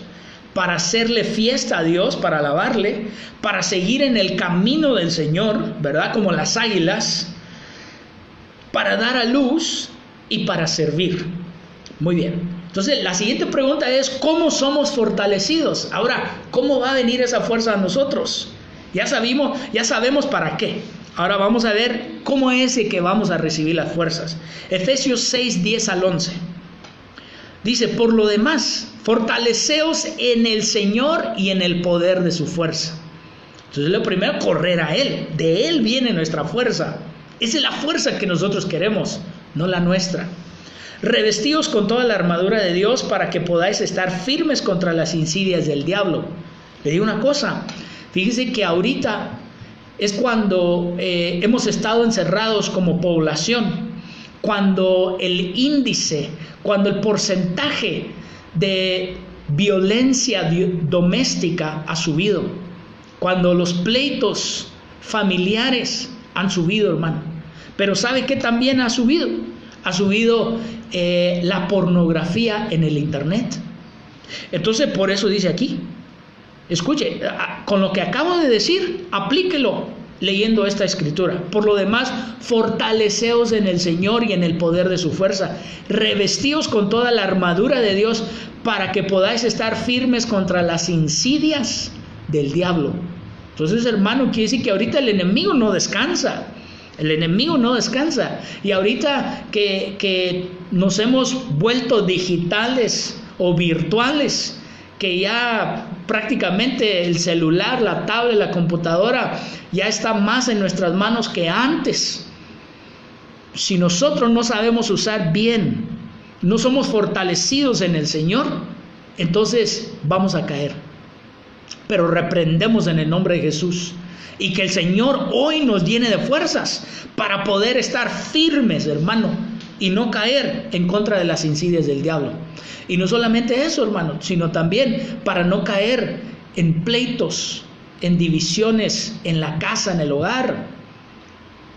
para hacerle fiesta a Dios, para alabarle, para seguir en el camino del Señor, ¿verdad? Como las águilas, para dar a luz y para servir. Muy bien. Entonces, la siguiente pregunta es, ¿cómo somos fortalecidos? Ahora, ¿cómo va a venir esa fuerza a nosotros? Ya sabemos para qué. Ahora vamos a ver cómo es que vamos a recibir las fuerzas. Efesios 6, 10 al 11. Dice, por lo demás, fortaleceos en el Señor y en el poder de su fuerza. Entonces, lo primero, correr a Él. De Él viene nuestra fuerza. Esa es la fuerza que nosotros queremos, no la nuestra. Revestíos con toda la armadura de Dios para que podáis estar firmes contra las insidias del diablo. Le digo una cosa, fíjese que ahorita es cuando hemos estado encerrados como población, cuando el índice, cuando el porcentaje de violencia doméstica ha subido, cuando los pleitos familiares han subido, hermano. Pero ¿sabe qué también ha subido? Ha subido la pornografía en el internet. Entonces, por eso dice aquí, escuche, con lo que acabo de decir, aplíquelo leyendo esta escritura. Por lo demás, fortaleceos en el Señor y en el poder de su fuerza. Revestíos con toda la armadura de Dios para que podáis estar firmes contra las insidias del diablo. Entonces, hermano, quiere decir que ahorita el enemigo no descansa. El enemigo no descansa. Y ahorita que nos hemos vuelto digitales o virtuales, que ya prácticamente el celular, la tablet, la computadora ya está más en nuestras manos que antes. Si nosotros no sabemos usar bien, no somos fortalecidos en el Señor, entonces vamos a caer. Pero reprendemos en el nombre de Jesús. Y que el Señor hoy nos llene de fuerzas para poder estar firmes, hermano, y no caer en contra de las insidias del diablo. Y no solamente eso, hermano, sino también para no caer en pleitos, en divisiones en la casa, en el hogar.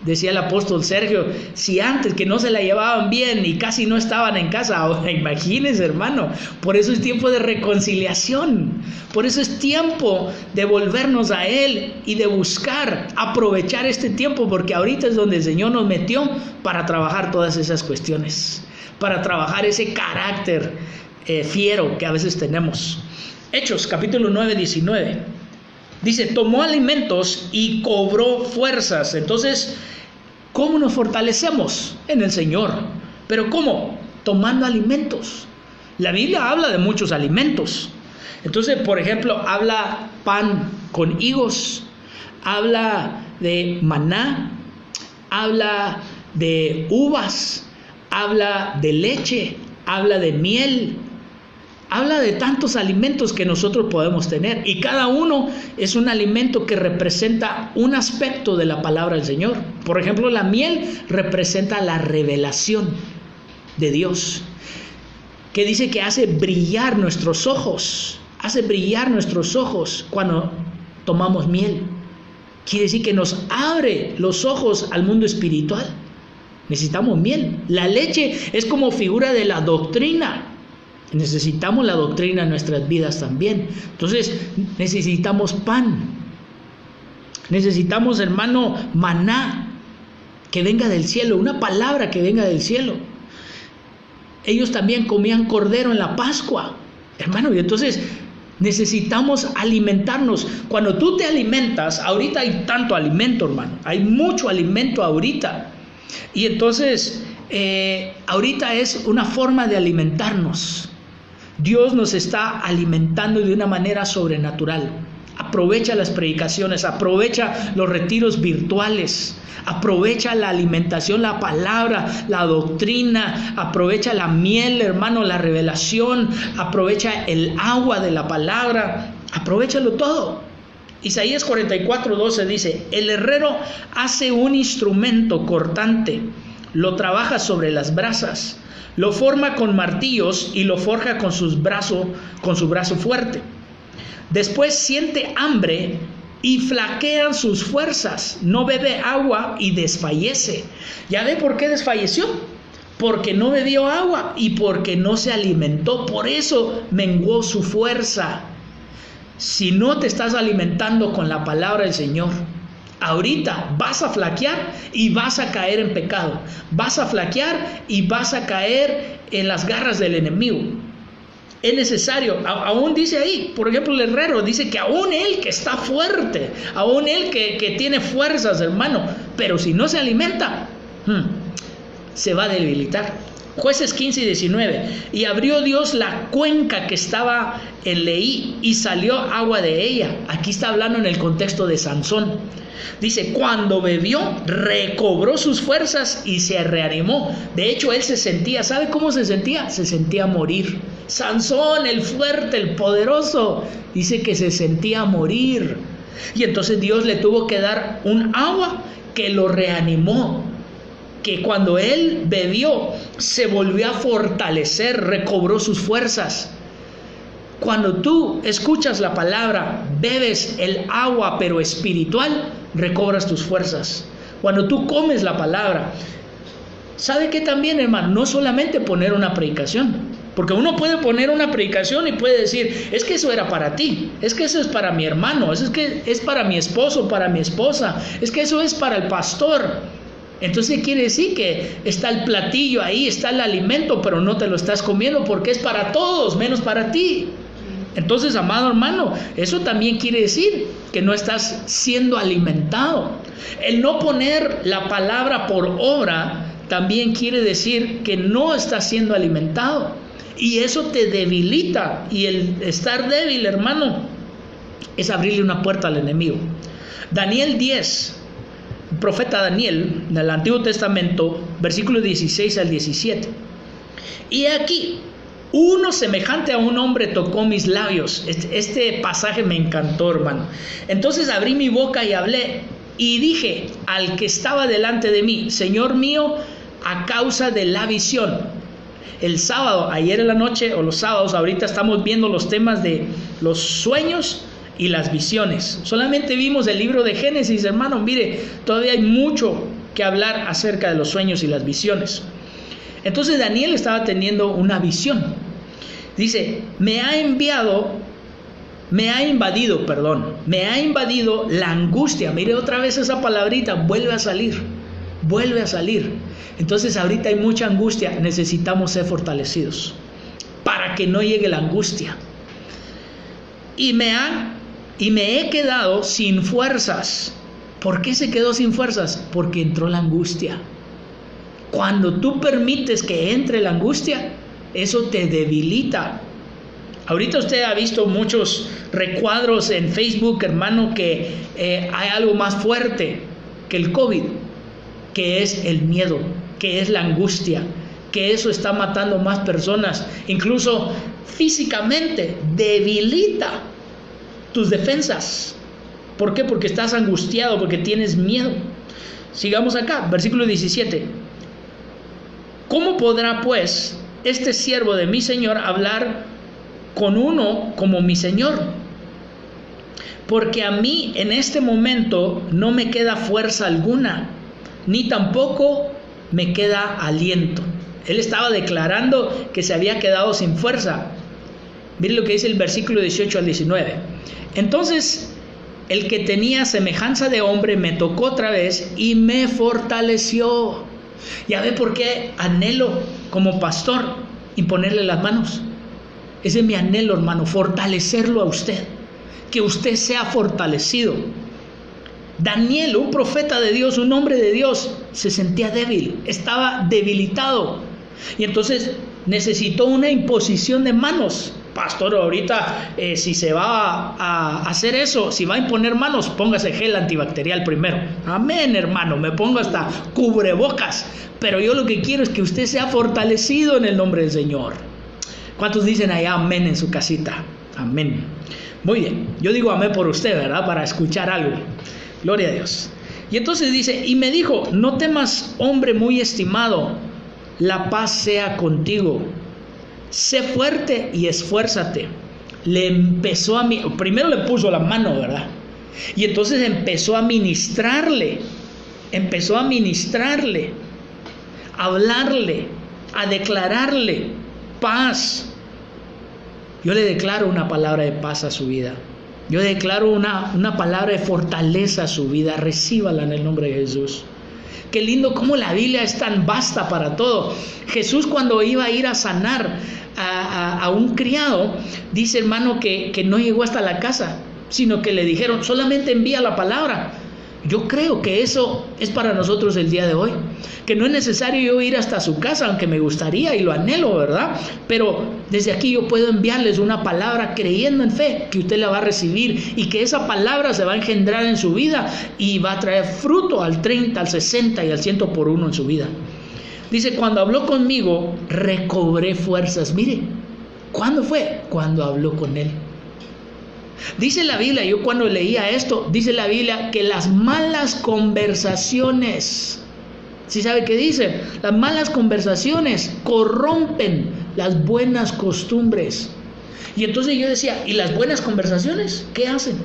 Decía el apóstol Sergio, si antes que no se la llevaban bien y casi no estaban en casa, ahora imagínense, hermano. Por eso es tiempo de reconciliación, por eso es tiempo de volvernos a Él y de buscar, aprovechar este tiempo, porque ahorita es donde el Señor nos metió para trabajar todas esas cuestiones, para trabajar ese carácter fiero que a veces tenemos. Hechos capítulo 9, 19. Dice, tomó alimentos y cobró fuerzas. Entonces, ¿cómo nos fortalecemos? En el Señor. ¿Pero cómo? Tomando alimentos. La Biblia habla de muchos alimentos. Entonces, por ejemplo, habla pan con higos, habla de maná, habla de uvas, habla de leche, habla de miel. Habla de tantos alimentos que nosotros podemos tener, y cada uno es un alimento que representa un aspecto de la palabra del Señor. Por ejemplo, la miel representa la revelación de Dios, que dice que hace brillar nuestros ojos cuando tomamos miel. Quiere decir que nos abre los ojos al mundo espiritual. Necesitamos miel. La leche es como figura de la doctrina. Necesitamos la doctrina en nuestras vidas también. Entonces necesitamos pan. Necesitamos, hermano, maná que venga del cielo, una palabra que venga del cielo. Ellos también comían cordero en la Pascua, hermano, y entonces necesitamos alimentarnos. Cuando tú te alimentas, ahorita hay tanto alimento, hermano, hay mucho alimento ahorita. Y entonces ahorita es una forma de alimentarnos. Dios nos está alimentando de una manera sobrenatural. Aprovecha las predicaciones, aprovecha los retiros virtuales, aprovecha la alimentación, la palabra, la doctrina, aprovecha la miel, hermano, la revelación, aprovecha el agua de la palabra, aprovéchalo todo. Isaías 44:12 dice, el herrero hace un instrumento cortante, lo trabaja sobre las brasas, lo forma con martillos y lo forja con su brazo fuerte. Después siente hambre y flaquean sus fuerzas, no bebe agua y desfallece. ¿Ya ve por qué desfalleció? Porque no bebió agua y porque no se alimentó, por eso menguó su fuerza. Si no te estás alimentando con la palabra del Señor, ahorita vas a flaquear y vas a caer en pecado. Vas a flaquear y vas a caer en las garras del enemigo. Es necesario, aún dice ahí, por ejemplo, el herrero dice que aún él que está fuerte, aún él que tiene fuerzas, hermano, pero si no se alimenta, se va a debilitar. Jueces 15 y 19. Y abrió Dios la cuenca que estaba en Leí y salió agua de ella. Aquí está hablando en el contexto de Sansón. Dice, cuando bebió, recobró sus fuerzas y se reanimó. De hecho, él se sentía, ¿sabe cómo se sentía? Se sentía morir. Sansón, el fuerte, el poderoso, dice que se sentía morir. Y entonces Dios le tuvo que dar un agua que lo reanimó, que cuando él bebió se volvió a fortalecer, recobró sus fuerzas. Cuando tú escuchas la palabra, bebes el agua pero espiritual, recobras tus fuerzas. Cuando tú comes la palabra, ¿sabe qué también, hermano? No solamente poner una predicación, porque uno puede poner una predicación y puede decir, es que eso era para ti, es que eso es para mi hermano, es que es para mi esposo, para mi esposa, es que eso es para el pastor. Entonces quiere decir que está el platillo ahí, está el alimento, pero no te lo estás comiendo porque es para todos, menos para ti. Entonces, amado hermano, eso también quiere decir que no estás siendo alimentado. El no poner la palabra por obra también quiere decir que no estás siendo alimentado. Y eso te debilita. Y el estar débil, hermano, es abrirle una puerta al enemigo. Daniel 10, el profeta Daniel, del Antiguo Testamento, versículos 16 al 17. Y aquí, uno semejante a un hombre tocó mis labios. Este pasaje me encantó, hermano. Entonces abrí mi boca y hablé, y dije al que estaba delante de mí, Señor mío, a causa de la visión. El sábado, ayer en la noche, o los sábados, ahorita estamos viendo los temas de los sueños y las visiones. Solamente vimos el libro de Génesis, hermano. Mire, todavía hay mucho que hablar acerca de los sueños y las visiones. Entonces Daniel estaba teniendo una visión. Dice, me ha invadido la angustia. Mire otra vez esa palabrita, vuelve a salir. Entonces ahorita hay mucha angustia, necesitamos ser fortalecidos para que no llegue la angustia. Y me he quedado sin fuerzas. ¿Por qué se quedó sin fuerzas? Porque entró la angustia. Cuando tú permites que entre la angustia, eso te debilita. Ahorita usted ha visto muchos recuadros en Facebook, hermano, que hay algo más fuerte que el COVID, que es el miedo, que es la angustia, que eso está matando más personas, incluso físicamente debilita tus defensas. ¿Por qué? Porque estás angustiado, porque tienes miedo. Sigamos acá, versículo 17. ¿Cómo podrá pues este siervo de mi Señor hablar con uno como mi Señor? Porque a mí en este momento no me queda fuerza alguna, ni tampoco me queda aliento. Él estaba declarando que se había quedado sin fuerza. Miren lo que dice el versículo 18 al 19. Entonces el que tenía semejanza de hombre me tocó otra vez y me fortaleció. Ya ve por qué anhelo como pastor imponerle las manos. Ese es mi anhelo, hermano, fortalecerlo a usted, que usted sea fortalecido. Daniel, un profeta de Dios, un hombre de Dios, se sentía débil, estaba debilitado, y entonces necesitó una imposición de manos. Pastor, ahorita si se va a hacer eso, si va a imponer manos, póngase gel antibacterial primero. Amén, hermano, me pongo hasta cubrebocas, pero yo lo que quiero es que usted sea fortalecido en el nombre del Señor. ¿Cuántos dicen allá amén en su casita? Amén. Muy bien, yo digo amén por usted, ¿verdad? Para escuchar algo. Gloria a Dios. Y entonces dice, y me dijo, no temas, hombre muy estimado, la paz sea contigo. Sé fuerte y esfuérzate. Le empezó primero le puso la mano, ¿verdad? Y entonces empezó a ministrarle, a hablarle, a declararle paz. Yo le declaro una palabra de paz a su vida. Yo declaro una palabra de fortaleza a su vida. Recíbala en el nombre de Jesús. Qué lindo cómo la Biblia es tan vasta para todo. Jesús, cuando iba a ir a sanar a un criado, dice, hermano, que no llegó hasta la casa, sino que le dijeron, solamente envía la palabra. Yo creo que eso es para nosotros el día de hoy, que no es necesario yo ir hasta su casa, aunque me gustaría y lo anhelo, ¿verdad? Pero desde aquí yo puedo enviarles una palabra creyendo en fe que usted la va a recibir y que esa palabra se va a engendrar en su vida y va a traer fruto al 30, al 60 y al 100 por uno en su vida. Dice, cuando habló conmigo, recobré fuerzas. Mire, ¿cuándo fue? Cuando habló con él. Dice la Biblia, yo cuando leía esto, dice la Biblia que las malas conversaciones, ¿sí sabe qué dice? Las malas conversaciones corrompen las buenas costumbres. Y entonces yo decía, ¿y las buenas conversaciones? ¿Qué hacen?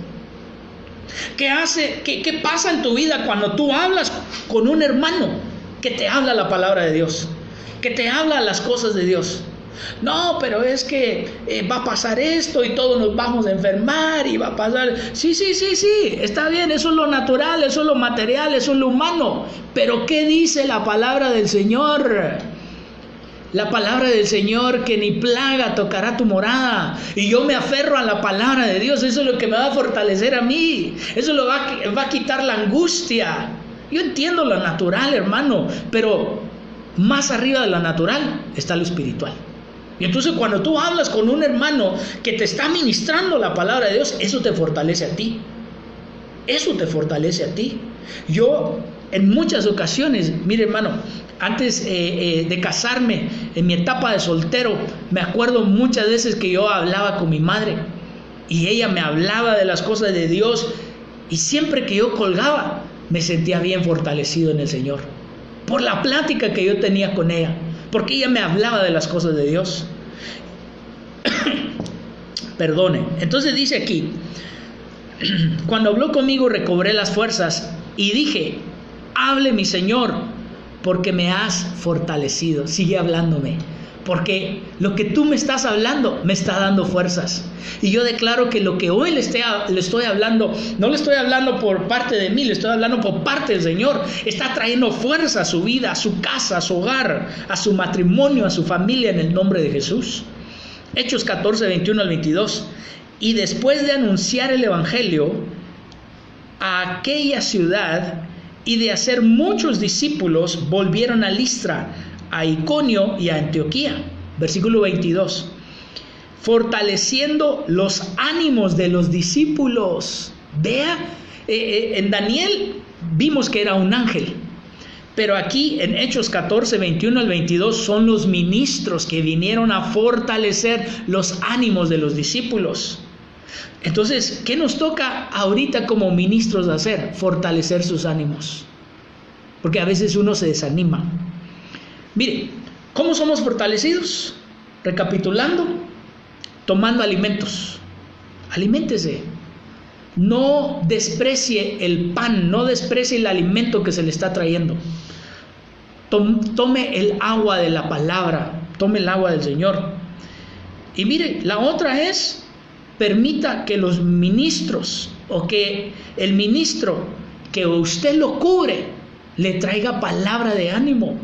¿Qué pasa en tu vida cuando tú hablas con un hermano que te habla la palabra de Dios, que te habla las cosas de Dios? No, pero es que va a pasar esto y todos nos vamos a enfermar y va a pasar. Sí, está bien, eso es lo natural, eso es lo material, eso es lo humano. Pero ¿qué dice la palabra del Señor? La palabra del Señor, que ni plaga tocará tu morada. Y yo me aferro a la palabra de Dios. Eso es lo que me va a fortalecer a mí. Eso lo va a quitar la angustia. Yo entiendo lo natural, hermano, pero más arriba de lo natural está lo espiritual. Y entonces cuando tú hablas con un hermano que te está ministrando la palabra de Dios, eso te fortalece a ti. Eso te fortalece a ti. Yo en muchas ocasiones, mire hermano, antes de casarme, en mi etapa de soltero, me acuerdo muchas veces que yo hablaba con mi madre y ella me hablaba de las cosas de Dios, y siempre que yo colgaba me sentía bien fortalecido en el Señor por la plática que yo tenía con ella, porque ella me hablaba de las cosas de Dios. Perdone. Entonces dice aquí, cuando habló conmigo recobré las fuerzas y dije, hable mi Señor, porque me has fortalecido. Sigue hablándome, porque lo que tú me estás hablando me está dando fuerzas. Y yo declaro que lo que hoy le estoy hablando, no le estoy hablando por parte de mí, le estoy hablando por parte del Señor. Está trayendo fuerza a su vida, a su casa, a su hogar, a su matrimonio, a su familia, en el nombre de Jesús. Hechos 14, 21 al 22. Y después de anunciar el evangelio a aquella ciudad y de hacer muchos discípulos, volvieron a Listra, a Iconio y a Antioquía. Versículo 22. Fortaleciendo los ánimos de los discípulos. Vea, en Daniel vimos que era un ángel, pero aquí en Hechos 14, 21 al 22 son los ministros que vinieron a fortalecer los ánimos de los discípulos. Entonces, ¿qué nos toca ahorita como ministros de hacer? Fortalecer sus ánimos, porque a veces uno se desanima. Mire, ¿cómo somos fortalecidos? Recapitulando, tomando alimentos. Aliméntese. No desprecie el pan, no desprecie el alimento que se le está trayendo. Tome el agua de la palabra, tome el agua del Señor. Y mire, la otra es, permita que los ministros o que el ministro que usted lo cubre le traiga palabra de ánimo.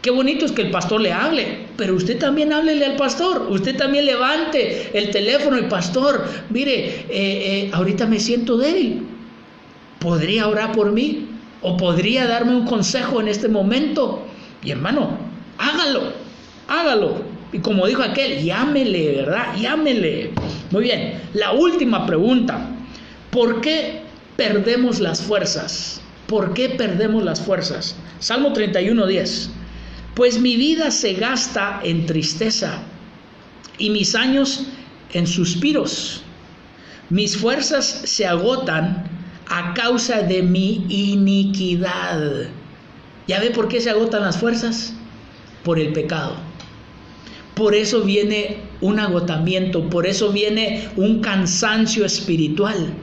Qué bonito es que el pastor le hable, pero usted también háblele al pastor. Usted también levante el teléfono y pastor, mire, ahorita me siento débil. ¿Podría orar por mí? ¿O podría darme un consejo en este momento? Y hermano, hágalo. Y como dijo aquel, llámele, ¿verdad? Llámele. Muy bien, la última pregunta. ¿Por qué perdemos las fuerzas? ¿Por qué perdemos las fuerzas? Salmo 31:10. Pues mi vida se gasta en tristeza y mis años en suspiros. Mis fuerzas se agotan a causa de mi iniquidad. ¿Ya ve por qué se agotan las fuerzas? Por el pecado. Por eso viene un agotamiento, por eso viene un cansancio espiritual.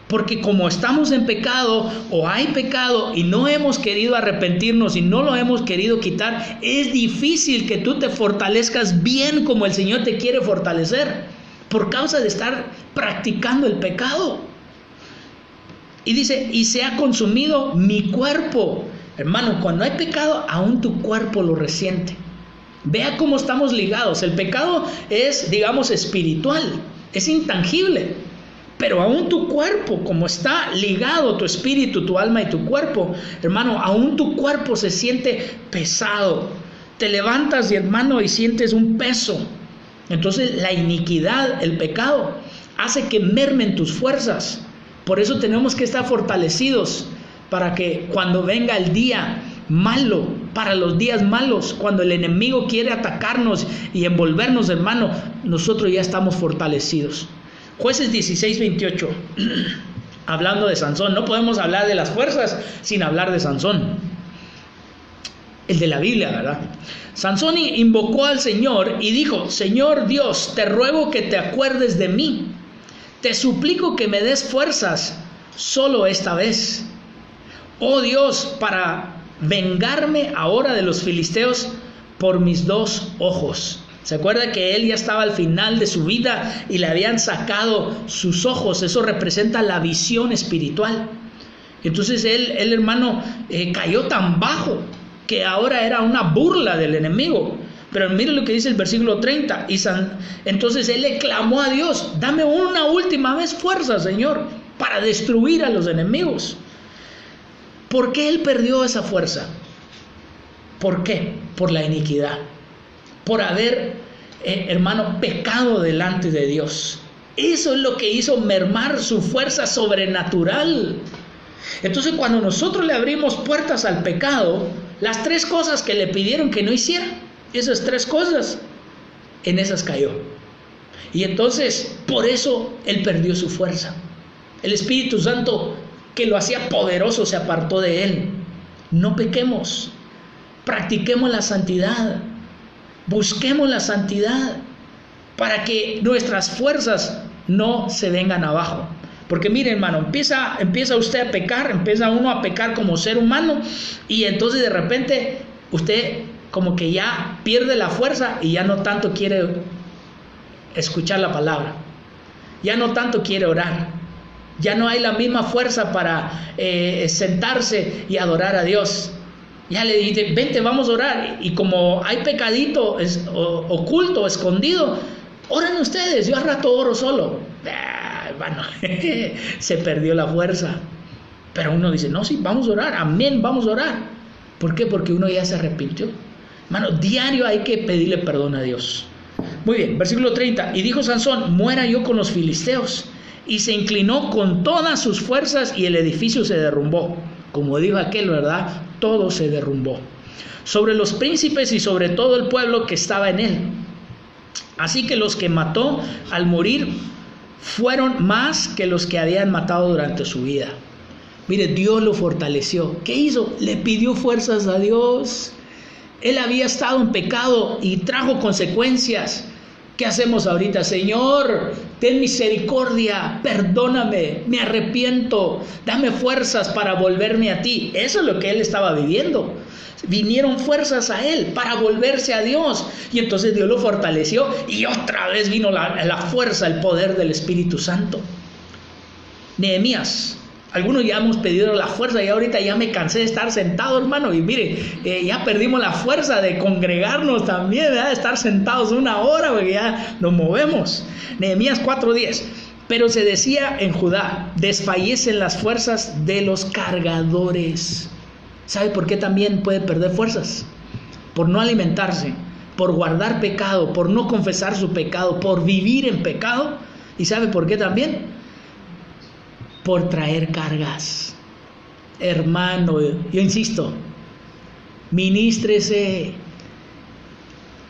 Porque como estamos en pecado o hay pecado y no hemos querido arrepentirnos y no lo hemos querido quitar, es difícil que tú te fortalezcas bien como el Señor te quiere fortalecer por causa de estar practicando el pecado. Y dice, y se ha consumido mi cuerpo. Hermano, cuando hay pecado, aún tu cuerpo lo resiente. Vea cómo estamos ligados. El pecado es, digamos, espiritual, es intangible. Pero aún tu cuerpo, como está ligado tu espíritu, tu alma y tu cuerpo, hermano, aún tu cuerpo se siente pesado. Te levantas, hermano, y sientes un peso. Entonces la iniquidad, el pecado, hace que mermen tus fuerzas. Por eso tenemos que estar fortalecidos para que cuando venga el día malo, para los días malos, cuando el enemigo quiere atacarnos y envolvernos, hermano, nosotros ya estamos fortalecidos. Jueces 16:28, hablando de Sansón. No podemos hablar de las fuerzas sin hablar de Sansón, el de la Biblia, ¿verdad? Sansón invocó al Señor y dijo: Señor Dios, te ruego que te acuerdes de mí. Te suplico que me des fuerzas solo esta vez. Oh Dios, para vengarme ahora de los filisteos por mis 2 ojos. ¿Se acuerda que él ya estaba al final de su vida y le habían sacado sus ojos? Eso representa la visión espiritual. Entonces él hermano, cayó tan bajo que ahora era una burla del enemigo. Pero mire lo que dice el versículo 30. Entonces él le clamó a Dios: dame una última vez fuerza, Señor, para destruir a los enemigos. ¿Por qué él perdió esa fuerza? ¿Por qué? Por la iniquidad. Por haber, hermano, pecado delante de Dios. Eso es lo que hizo mermar su fuerza sobrenatural. Entonces, cuando nosotros le abrimos puertas al pecado, las 3 cosas que le pidieron que no hiciera, esas 3 cosas, en esas cayó. Y entonces, por eso él perdió su fuerza. El Espíritu Santo, que lo hacía poderoso, se apartó de él. No pequemos, practiquemos la santidad, busquemos la santidad, para que nuestras fuerzas no se vengan abajo. Porque mire, hermano, empieza usted a pecar, empieza uno a pecar como ser humano, y entonces de repente usted como que ya pierde la fuerza y ya no tanto quiere escuchar la palabra, ya no tanto quiere orar, ya no hay la misma fuerza para sentarse y adorar a Dios. Ya le dije: vente, vamos a orar. Y como hay pecadito oculto, escondido, oren ustedes, yo al rato oro solo. Bueno, se perdió la fuerza. Pero uno dice: no, sí, vamos a orar, amén, vamos a orar. ¿Por qué? Porque uno ya se arrepintió. Hermano, diario hay que pedirle perdón a Dios. Muy bien, versículo 30. Y dijo Sansón: muera yo con los filisteos. Y se inclinó con todas sus fuerzas y el edificio se derrumbó. Como dijo aquel, ¿verdad? Todo se derrumbó sobre los príncipes y sobre todo el pueblo que estaba en él. Así que los que mató al morir fueron más que los que habían matado durante su vida. Mire, Dios lo fortaleció. ¿Qué hizo? Le pidió fuerzas a Dios. Él había estado en pecado y trajo consecuencias. ¿Qué hacemos ahorita? Señor, ten misericordia, perdóname, me arrepiento, dame fuerzas para volverme a ti. Eso es lo que él estaba viviendo. Vinieron fuerzas a él para volverse a Dios. Y entonces Dios lo fortaleció y otra vez vino la fuerza, el poder del Espíritu Santo. Nehemías. Algunos ya hemos pedido la fuerza y ahorita ya me cansé de estar sentado, hermano. Y mire, ya perdimos la fuerza de congregarnos también, ¿verdad? De estar sentados 1 hora, porque ya nos movemos. Nehemías 4:10. Pero se decía en Judá: desfallecen las fuerzas de los cargadores. ¿Sabe por qué también puede perder fuerzas? Por no alimentarse, por guardar pecado, por no confesar su pecado, por vivir en pecado. ¿Y sabe por qué también? Por traer cargas. Hermano, yo insisto, ministrese,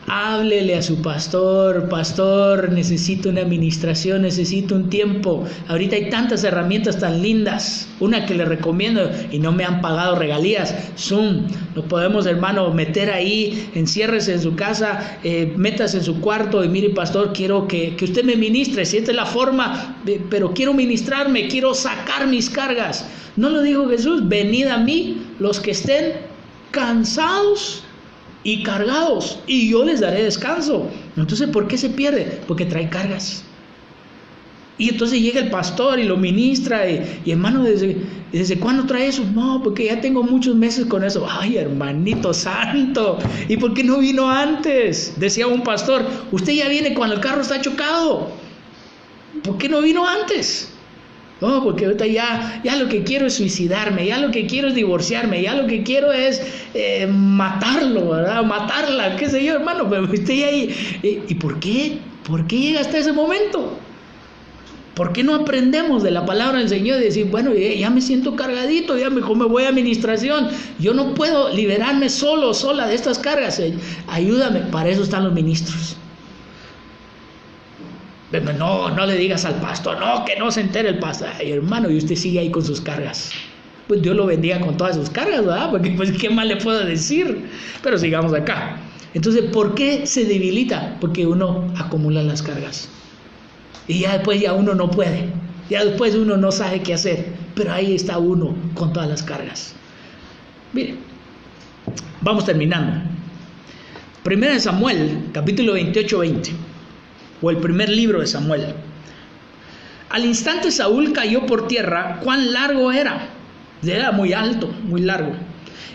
háblele a su pastor: pastor, necesito una administración, necesito un tiempo. Ahorita hay tantas herramientas tan lindas. Una que le recomiendo, y no me han pagado regalías: Zoom. Nos podemos, hermano, meter ahí, enciérrese en su casa, métase en su cuarto y mire, pastor, quiero que usted me ministre. Si esta es la forma, pero quiero ministrarme, quiero sacar mis cargas. ¿No lo dijo Jesús? Venid a mí los que estén cansados y cargados, y yo les daré descanso. Entonces, ¿por qué se pierde? Porque trae cargas. Y entonces llega el pastor y lo ministra, y hermano, ¿desde cuándo trae eso? No, porque ya tengo muchos meses con eso. Ay, hermanito santo, ¿y por qué no vino antes? Decía un pastor: usted ya viene cuando el carro está chocado. ¿Por qué no vino antes? No, porque ahorita ya lo que quiero es suicidarme, ya lo que quiero es divorciarme, ya lo que quiero es matarlo, ¿verdad? Matarla, qué sé yo, hermano. Pero usted ya ¿y por qué? ¿Por qué llega hasta ese momento? ¿Por qué no aprendemos de la palabra del Señor y decir: bueno, ya me siento cargadito, ya mejor me voy a administración, yo no puedo liberarme sola de estas cargas, ayúdame? Para eso están los ministros. No le digas al pastor, no, que no se entere el pastor. Ay, hermano, y usted sigue ahí con sus cargas. Pues Dios lo bendiga con todas sus cargas, ¿verdad? Porque pues qué más le puedo decir. Pero sigamos acá. Entonces, ¿por qué se debilita? Porque uno acumula las cargas. Y ya después ya uno no puede. Ya después uno no sabe qué hacer. Pero ahí está uno con todas las cargas. Mire, vamos terminando. 1 Samuel, capítulo 28-20. O el primer libro de Samuel. Al instante Saúl cayó por tierra. ¿Cuán largo era? Era muy alto, muy largo.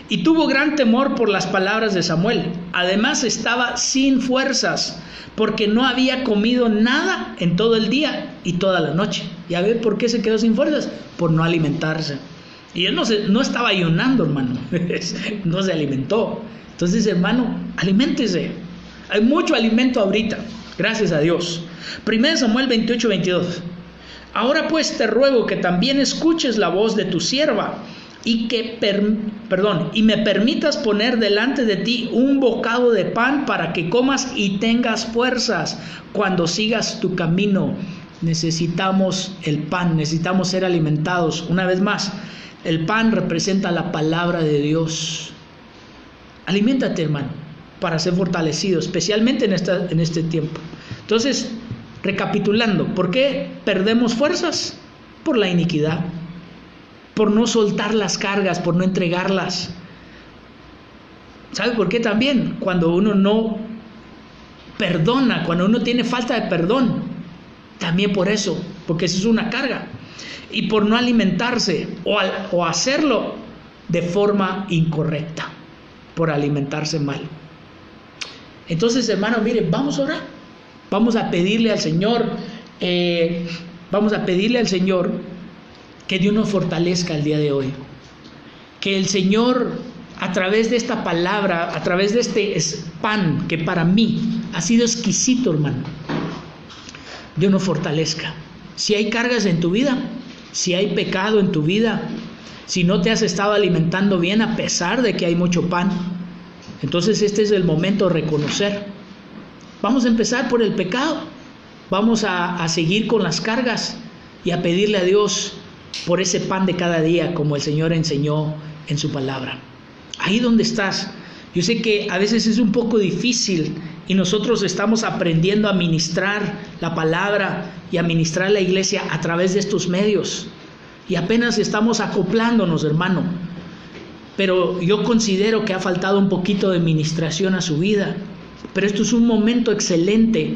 Y tuvo gran temor por las palabras de Samuel. Además estaba sin fuerzas, porque no había comido nada en todo el día y toda la noche. ¿Y a ver por qué se quedó sin fuerzas? Por no alimentarse. Y él no estaba ayunando, hermano. No se alimentó. Entonces, hermano, aliméntese. Hay mucho alimento ahorita. Gracias a Dios. 1 Samuel 28-22. Ahora pues te ruego que también escuches la voz de tu sierva y me permitas poner delante de ti un bocado de pan para que comas y tengas fuerzas cuando sigas tu camino. Necesitamos el pan, necesitamos ser alimentados. Una vez más, el pan representa la palabra de Dios. Aliméntate, hermano, para ser fortalecido, especialmente en este tiempo. Entonces, recapitulando, ¿por qué perdemos fuerzas? Por la iniquidad, por no soltar las cargas, por no entregarlas. ¿Sabe por qué también? Cuando uno no perdona, cuando uno tiene falta de perdón, también por eso, porque eso es una carga. Y por no alimentarse o hacerlo de forma incorrecta, por alimentarse mal. Entonces, hermano, mire, vamos a orar. Vamos a pedirle al Señor, que Dios nos fortalezca el día de hoy. Que el Señor, a través de esta palabra, a través de este pan, que para mí ha sido exquisito, hermano, Dios nos fortalezca. Si hay cargas en tu vida, si hay pecado en tu vida, si no te has estado alimentando bien a pesar de que hay mucho pan, entonces este es el momento de reconocer. Vamos a empezar por el pecado. Vamos a seguir con las cargas y a pedirle a Dios por ese pan de cada día, como el Señor enseñó en su palabra. Ahí donde estás, yo sé que a veces es un poco difícil y nosotros estamos aprendiendo a ministrar la palabra y a ministrar la iglesia a través de estos medios. Y apenas estamos acoplándonos, hermano. Pero yo considero que ha faltado un poquito de ministración a su vida. Pero esto es un momento excelente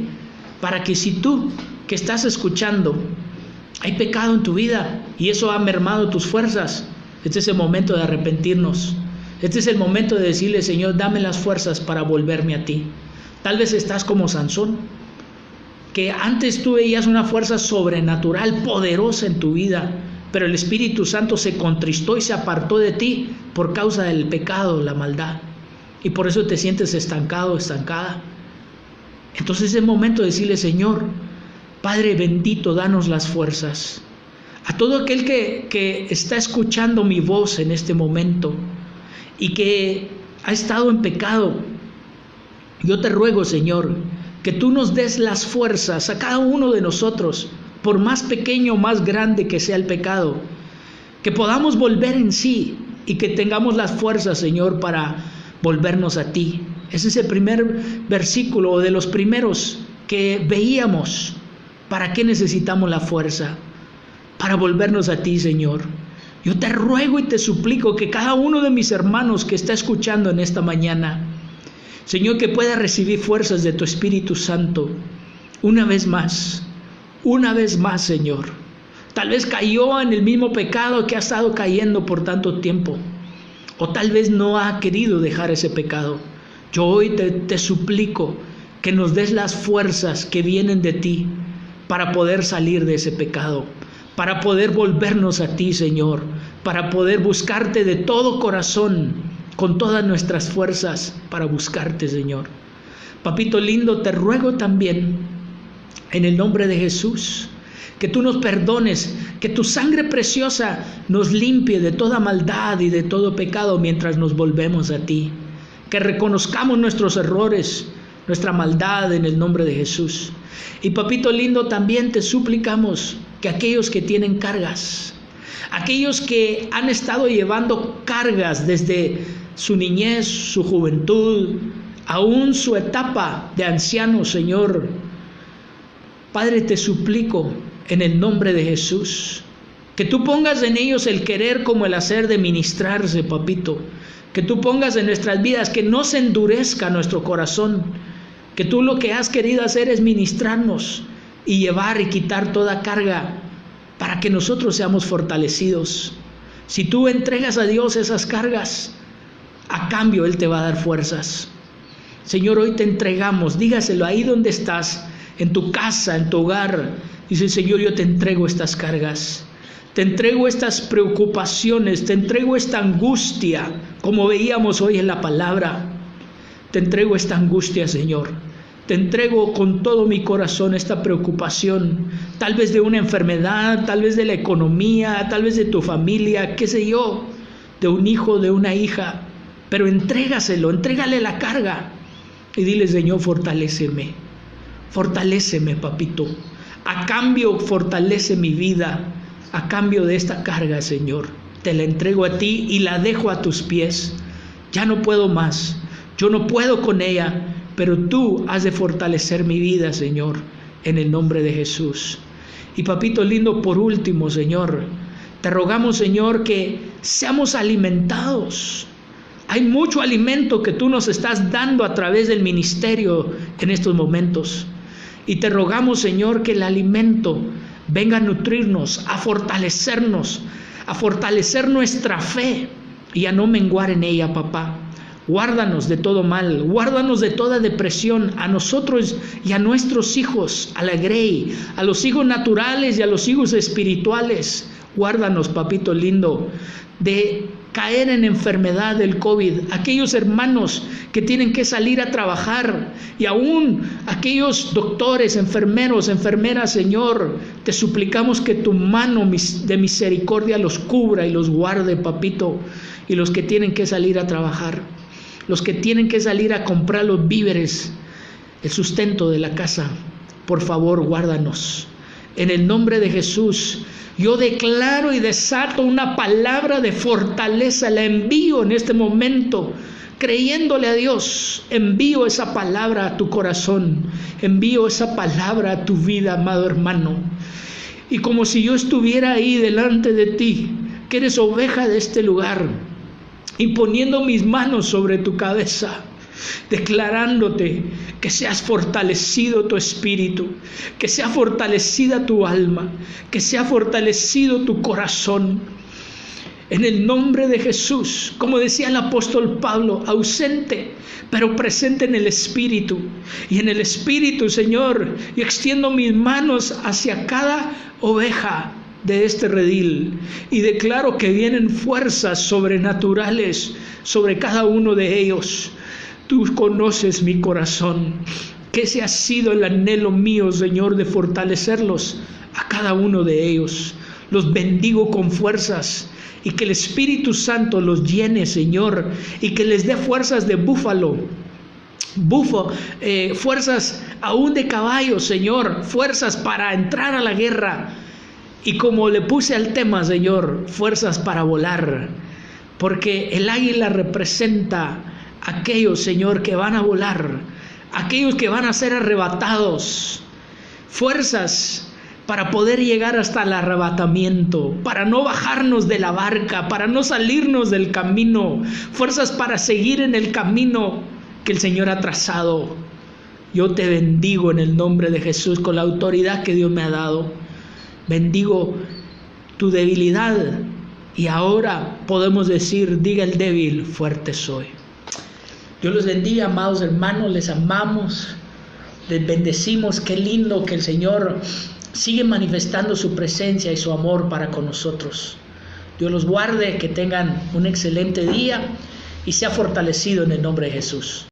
para que si tú que estás escuchando hay pecado en tu vida y eso ha mermado tus fuerzas, este es el momento de arrepentirnos. Este es el momento de decirle, Señor, dame las fuerzas para volverme a ti. Tal vez estás como Sansón, que antes tú veías una fuerza sobrenatural, poderosa en tu vida, pero el Espíritu Santo se contristó y se apartó de ti por causa del pecado, la maldad. Y por eso te sientes estancado, estancada. Entonces es el momento de decirle, Señor, Padre bendito, danos las fuerzas. A todo aquel que está escuchando mi voz en este momento y que ha estado en pecado, yo te ruego, Señor, que tú nos des las fuerzas a cada uno de nosotros, por más pequeño o más grande que sea el pecado, que podamos volver en sí y que tengamos las fuerzas, Señor, para volvernos a ti. Ese es el primer versículo de los primeros que veíamos. ¿Para qué necesitamos la fuerza? Para volvernos a ti, Señor. Yo te ruego y te suplico que cada uno de mis hermanos que está escuchando en esta mañana, Señor, que pueda recibir fuerzas de tu Espíritu Santo una vez más, Señor. Tal vez cayó en el mismo pecado que ha estado cayendo por tanto tiempo, o tal vez no ha querido dejar ese pecado. Yo hoy te suplico que nos des las fuerzas que vienen de ti para poder salir de ese pecado, para poder volvernos a ti, Señor, para poder buscarte de todo corazón, con todas nuestras fuerzas, para buscarte, Señor. Papito lindo, te ruego también, en el nombre de Jesús, que tú nos perdones, que tu sangre preciosa nos limpie de toda maldad y de todo pecado mientras nos volvemos a ti. Que reconozcamos nuestros errores, nuestra maldad en el nombre de Jesús. Y papito lindo, también te suplicamos que aquellos que tienen cargas, aquellos que han estado llevando cargas desde su niñez, su juventud, aún su etapa de anciano, Señor, Padre, te suplico en el nombre de Jesús, que tú pongas en ellos el querer como el hacer de ministrarse, papito, que tú pongas en nuestras vidas, que no se endurezca nuestro corazón, que tú lo que has querido hacer es ministrarnos y llevar y quitar toda carga para que nosotros seamos fortalecidos. Si tú entregas a Dios esas cargas, a cambio Él te va a dar fuerzas. Señor, hoy te entregamos, dígaselo ahí donde estás, en tu casa, en tu hogar. Dice, Señor, yo te entrego estas cargas, te entrego estas preocupaciones, te entrego esta angustia, como veíamos hoy en la palabra. Te entrego esta angustia, Señor. Te entrego con todo mi corazón esta preocupación, tal vez de una enfermedad, tal vez de la economía, tal vez de tu familia, qué sé yo, de un hijo, de una hija. Pero entrégaselo, entrégale la carga y dile, Señor, fortaléceme, papito. A cambio, fortalece mi vida. A cambio de esta carga, Señor, te la entrego a ti y la dejo a tus pies. Ya no puedo más, yo no puedo con ella, pero tú has de fortalecer mi vida, Señor, en el nombre de Jesús. Y papito lindo, por último, Señor, te rogamos, Señor, que seamos alimentados. Hay mucho alimento que tú nos estás dando a través del ministerio en estos momentos. Y te rogamos, Señor, que el alimento venga a nutrirnos, a fortalecernos, a fortalecer nuestra fe y a no menguar en ella, papá. Guárdanos de todo mal, guárdanos de toda depresión, a nosotros y a nuestros hijos, a la Grey, a los hijos naturales y a los hijos espirituales. Guárdanos, papito lindo, de caer en enfermedad del COVID, aquellos hermanos que tienen que salir a trabajar y aún aquellos doctores, enfermeros, enfermeras, Señor, te suplicamos que tu mano de misericordia los cubra y los guarde, papito, y los que tienen que salir a trabajar, los que tienen que salir a comprar los víveres, el sustento de la casa, por favor, guárdanos. En el nombre de Jesús, yo declaro y desato una palabra de fortaleza, la envío en este momento, creyéndole a Dios. Envío esa palabra a tu corazón, envío esa palabra a tu vida, amado hermano. Y como si yo estuviera ahí delante de ti, que eres oveja de este lugar, y poniendo mis manos sobre tu cabeza, declarándote que seas fortalecido tu espíritu, que sea fortalecida tu alma, que sea fortalecido tu corazón. En el nombre de Jesús, como decía el apóstol Pablo, ausente, pero presente en el Espíritu. Y en el Espíritu, Señor, yo extiendo mis manos hacia cada oveja de este redil y declaro que vienen fuerzas sobrenaturales sobre cada uno de ellos. Tú conoces mi corazón, que ese ha sido el anhelo mío, Señor, de fortalecerlos a cada uno de ellos. Los bendigo con fuerzas y que el Espíritu Santo los llene, Señor, y que les dé fuerzas de fuerzas aún de caballo, Señor, fuerzas para entrar a la guerra. Y como le puse al tema, Señor, fuerzas para volar, porque el águila representa aquellos, Señor, que van a volar, aquellos que van a ser arrebatados, fuerzas para poder llegar hasta el arrebatamiento, para no bajarnos de la barca, para no salirnos del camino, fuerzas para seguir en el camino que el Señor ha trazado. Yo te bendigo en el nombre de Jesús con la autoridad que Dios me ha dado. Bendigo tu debilidad y ahora podemos decir, diga el débil, fuerte soy. Dios los bendiga, amados hermanos, les amamos, les bendecimos. Qué lindo que el Señor sigue manifestando su presencia y su amor para con nosotros. Dios los guarde, que tengan un excelente día y sea fortalecido en el nombre de Jesús.